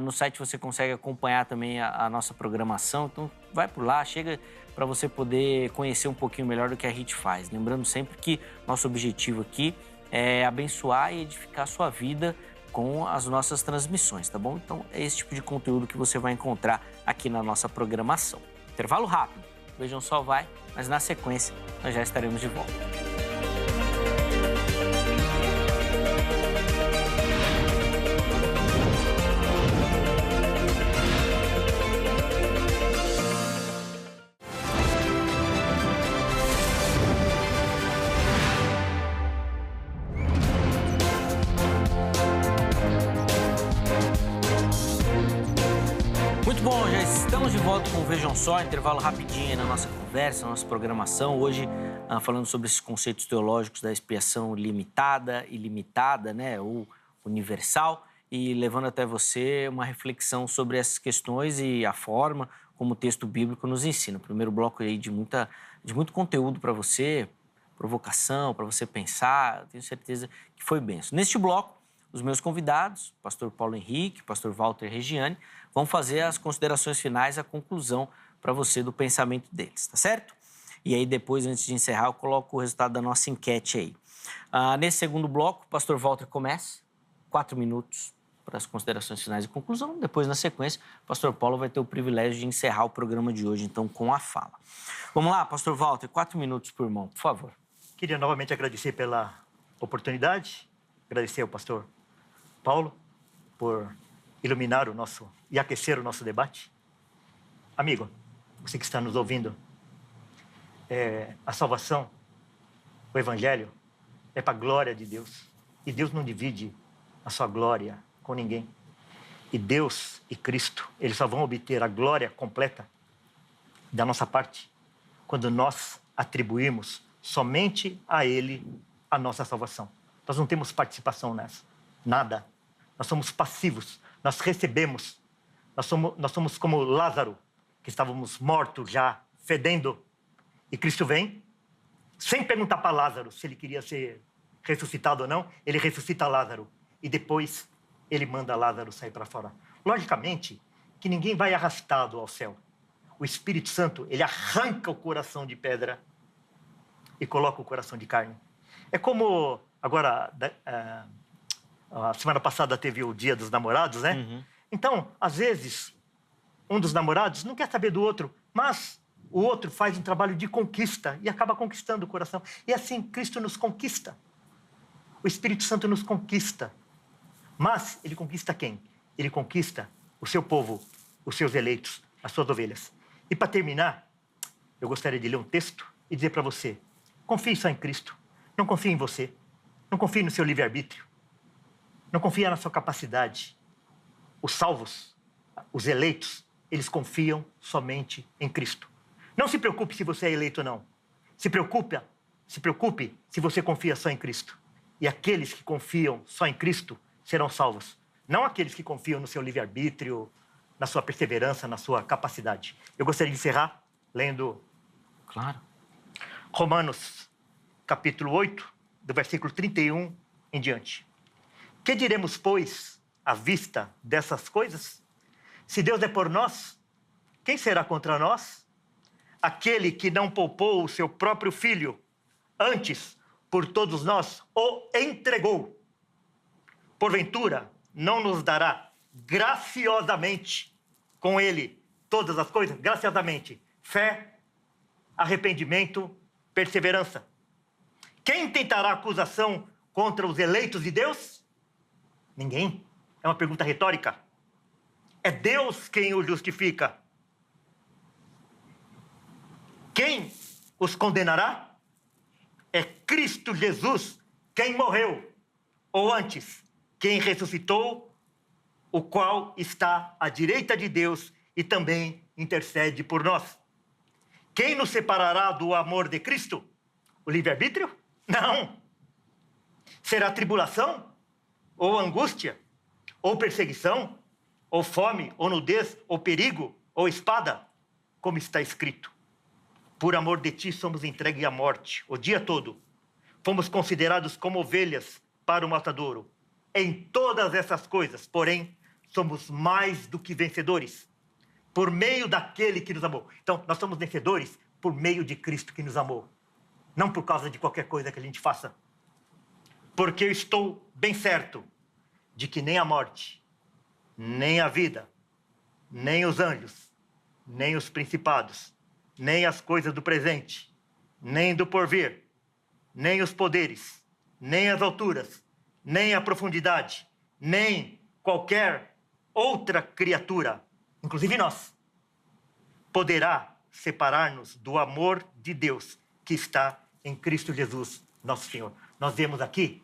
No site você consegue acompanhar também a nossa programação, então vai por lá, chega para você poder conhecer um pouquinho melhor do que a HIT faz. Lembrando sempre que nosso objetivo aqui é abençoar e edificar a sua vida com as nossas transmissões, tá bom? Então é esse tipo de conteúdo que você vai encontrar aqui na nossa programação. Intervalo rápido, Vejam Só vai, mas na sequência nós já estaremos de volta. Bom, já estamos de volta com o Vejam Só, intervalo rapidinho aí na nossa conversa, na nossa programação. Hoje, falando sobre esses conceitos teológicos da expiação limitada, ilimitada, né, ou universal, e levando até você uma reflexão sobre essas questões e a forma como o texto bíblico nos ensina. O primeiro bloco aí de muito conteúdo para você, provocação, para você pensar, tenho certeza que foi benção. Neste bloco, os meus convidados, o pastor Paulo Henrique, o pastor Walter Regiane, vão fazer as considerações finais, a conclusão para você do pensamento deles, tá certo? E aí depois, antes de encerrar, eu coloco o resultado da nossa enquete aí. Nesse segundo bloco, o pastor Walter começa, 4 minutos para as considerações finais e conclusão. Depois, na sequência, o pastor Paulo vai ter o privilégio de encerrar o programa de hoje, então, com a fala. Vamos lá, pastor Walter, 4 minutos por irmão, por favor. Queria novamente agradecer pela oportunidade, agradecer ao pastor Paulo por iluminar e aquecer o nosso debate. Amigo, você que está nos ouvindo, a salvação, o evangelho, é para a glória de Deus. E Deus não divide a sua glória com ninguém. E Deus e Cristo, eles só vão obter a glória completa da nossa parte quando nós atribuirmos somente a Ele a nossa salvação. Nós não temos participação nessa. Nada. Nós somos passivos. Nós recebemos. Nós somos como Lázaro, que estávamos mortos já, fedendo. E Cristo vem, sem perguntar para Lázaro se ele queria ser ressuscitado ou não, ele ressuscita Lázaro. E depois ele manda Lázaro sair para fora. Logicamente que ninguém vai arrastado ao céu. O Espírito Santo, ele arranca o coração de pedra e coloca o coração de carne. É como, agora, a semana passada teve o Dia dos Namorados, né? Uhum. Então, às vezes, um dos namorados não quer saber do outro, mas o outro faz um trabalho de conquista e acaba conquistando o coração. E assim, Cristo nos conquista. O Espírito Santo nos conquista. Mas ele conquista quem? Ele conquista o seu povo, os seus eleitos, as suas ovelhas. E para terminar, eu gostaria de ler um texto e dizer para você: confie só em Cristo. Não confie em você. Não confie no seu livre-arbítrio. Não confie na sua capacidade. Os salvos, os eleitos, eles confiam somente em Cristo. Não se preocupe se você é eleito ou não. Se preocupe se você confia só em Cristo. E aqueles que confiam só em Cristo serão salvos. Não aqueles que confiam no seu livre-arbítrio, na sua perseverança, na sua capacidade. Eu gostaria de encerrar lendo Claro. Romanos, capítulo 8, do versículo 31 em diante. Que diremos, pois, à vista dessas coisas? Se Deus é por nós, quem será contra nós? Aquele que não poupou o seu próprio filho, antes, por todos nós, o entregou. Porventura, não nos dará graciosamente com ele todas as coisas? Graciosamente. Fé, arrependimento, perseverança. Quem tentará acusação contra os eleitos de Deus? Ninguém. É uma pergunta retórica. É Deus quem o justifica. Quem os condenará? É Cristo Jesus quem morreu, ou antes, quem ressuscitou, o qual está à direita de Deus e também intercede por nós. Quem nos separará do amor de Cristo? O livre-arbítrio? Não. Será tribulação? Ou angústia? Ou perseguição? Ou fome? Ou nudez? Ou perigo? Ou espada? Como está escrito: por amor de ti somos entregues à morte o dia todo. Fomos considerados como ovelhas para o matadouro. Em todas essas coisas, porém, somos mais do que vencedores, por meio daquele que nos amou. Então, nós somos vencedores por meio de Cristo que nos amou. Não por causa de qualquer coisa que a gente faça. Porque eu estou bem certo de que nem a morte, nem a vida, nem os anjos, nem os principados, nem as coisas do presente, nem do porvir, nem os poderes, nem as alturas, nem a profundidade, nem qualquer outra criatura, inclusive nós, poderá separar-nos do amor de Deus que está em Cristo Jesus, nosso Senhor. Nós viemos aqui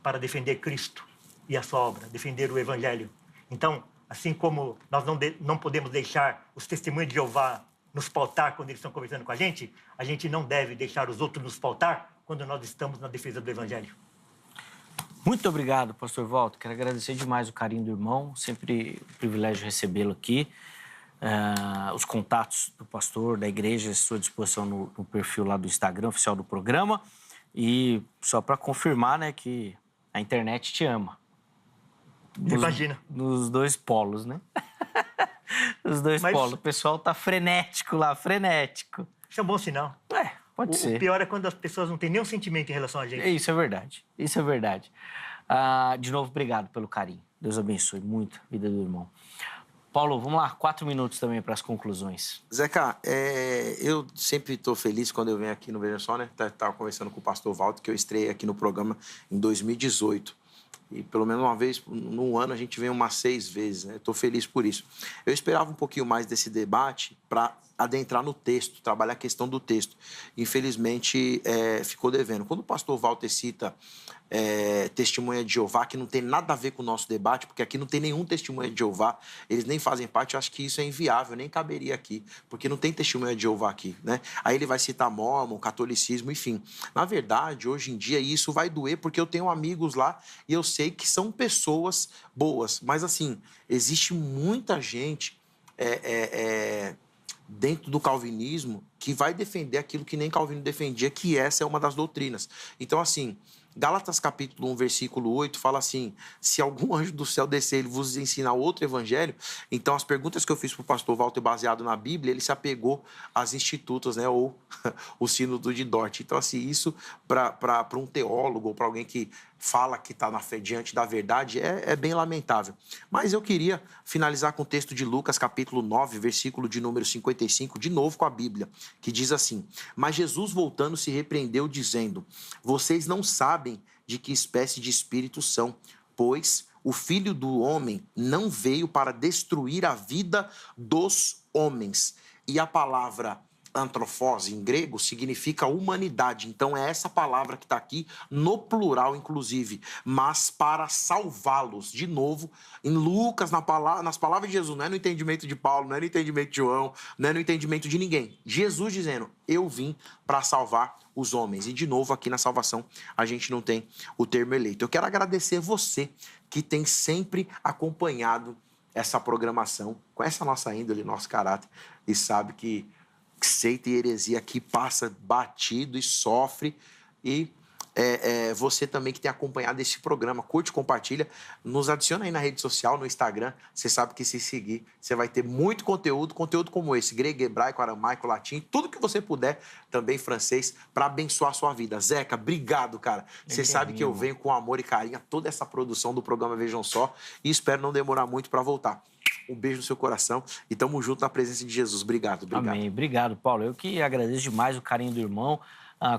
para defender Cristo e a sua obra, defender o Evangelho. Então, assim como nós não podemos deixar os testemunhos de Jeová nos pautar quando eles estão conversando com a gente não deve deixar os outros nos pautar quando nós estamos na defesa do Evangelho. Muito obrigado, pastor Walter. Quero agradecer demais o carinho do irmão. Sempre um privilégio recebê-lo aqui. Os contatos do pastor, da igreja, à sua disposição no perfil lá do Instagram, oficial do programa. E só para confirmar, né, que a internet te ama. Imagina. Nos dois polos, né? Os dois polos. O pessoal tá frenético lá, frenético. Isso é um bom sinal. Pode ser. O pior é quando as pessoas não têm nenhum sentimento em relação a gente. Isso é verdade. Isso é verdade. De novo, obrigado pelo carinho. Deus abençoe muito a vida do irmão. Paulo, vamos lá, 4 minutos também para as conclusões. Zeca, eu sempre estou feliz quando eu venho aqui no Veja Só, né? Estava conversando com o pastor Walter, que eu estreiei aqui no programa em 2018. E pelo menos uma vez no ano a gente vem umas 6 vezes, né? Estou feliz por isso. Eu esperava um pouquinho mais desse debate para adentrar no texto, trabalhar a questão do texto. Infelizmente, ficou devendo. Quando o pastor Walter cita testemunha de Jeová, que não tem nada a ver com o nosso debate, porque aqui não tem nenhum testemunha de Jeová, eles nem fazem parte, eu acho que isso é inviável, nem caberia aqui, porque não tem testemunha de Jeová aqui, né? Aí ele vai citar Mórmon, catolicismo, enfim. Na verdade, hoje em dia, isso vai doer, porque eu tenho amigos lá e eu sei que são pessoas boas, mas assim, existe muita gente dentro do calvinismo que vai defender aquilo que nem Calvino defendia, que essa é uma das doutrinas. Então, assim, Gálatas capítulo 1, versículo 8, fala assim, se algum anjo do céu descer, ele vos ensinar outro evangelho. Então, as perguntas que eu fiz para o pastor Walter baseado na Bíblia, ele se apegou às institutas, né, ou o sínodo de Dort. Então, assim, isso para um teólogo ou para alguém que fala que está na fé diante da verdade é bem lamentável. Mas eu queria finalizar com o texto de Lucas, capítulo 9, versículo de número 55, de novo com a Bíblia, que diz assim, mas Jesus voltando se repreendeu dizendo, vocês não sabem de que espécie de espírito são, pois o Filho do Homem não veio para destruir a vida dos homens. E a palavra antrofose, em grego, significa humanidade. Então, é essa palavra que está aqui, no plural, inclusive. Mas para salvá-los. De novo, em Lucas, nas palavras de Jesus, não é no entendimento de Paulo, não é no entendimento de João, não é no entendimento de ninguém. Jesus dizendo, eu vim para salvar os homens. E, de novo, aqui na salvação, a gente não tem o termo eleito. Eu quero agradecer você que tem sempre acompanhado essa programação, com essa nossa índole, nosso caráter, e sabe que seita e heresia aqui passa batido e sofre. E você também que tem acompanhado esse programa, curte, compartilha, nos adiciona aí na rede social, no Instagram. Você sabe que se seguir, você vai ter muito conteúdo como esse, grego, hebraico, aramaico, latim, tudo que você puder, também francês, para abençoar a sua vida. Zeca, obrigado, cara. Você sabe que eu venho com amor e carinho a toda essa produção do programa Vejam Só e espero não demorar muito para voltar. Um beijo no seu coração e tamo junto na presença de Jesus. Obrigado. Amém. Obrigado, Paulo. Eu que agradeço demais o carinho do irmão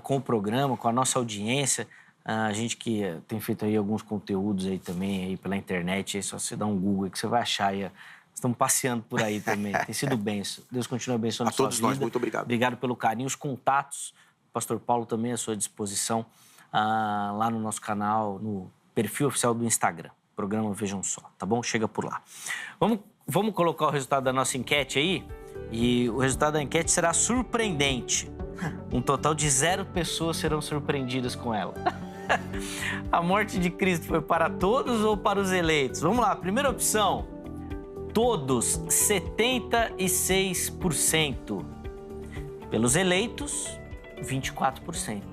com o programa, com a nossa audiência. A gente que tem feito aí alguns conteúdos aí também aí pela internet. Aí só você dá um Google aí que você vai achar aí. Estamos passeando por aí também. Tem sido bênção. Deus continue abençoando a sua vida. A todos nós, muito obrigado. Obrigado pelo carinho. Os contatos, o pastor Paulo também à sua disposição lá no nosso canal, no perfil oficial do Instagram. Programa Vejam Só, tá bom? Chega por lá. Vamos colocar o resultado da nossa enquete aí? E o resultado da enquete será surpreendente. Um total de 0 pessoas serão surpreendidas com ela. A morte de Cristo foi para todos ou para os eleitos? Vamos lá, primeira opção. Todos, 76%. Pelos eleitos, 24%.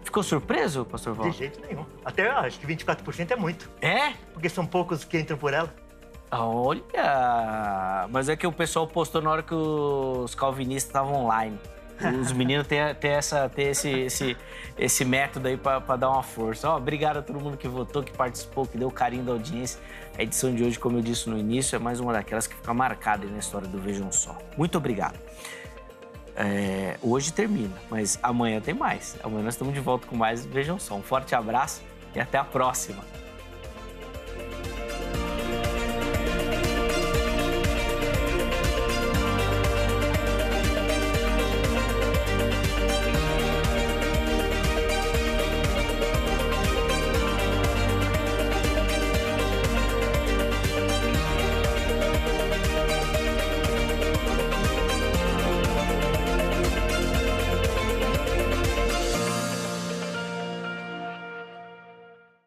Ficou surpreso, pastor Walter? De jeito nenhum. Até acho que 24% é muito. É? Porque são poucos que entram por ela. Olha! Mas é que o pessoal postou na hora que os calvinistas estavam online. Os meninos têm esse método aí para dar uma força. Obrigado a todo mundo que votou, que participou, que deu carinho da audiência. A edição de hoje, como eu disse no início, é mais uma daquelas que fica marcada aí na história do Vejam Só. Muito obrigado. Hoje termina, mas amanhã tem mais. Amanhã nós estamos de volta com mais Vejam Só. Um forte abraço e até a próxima.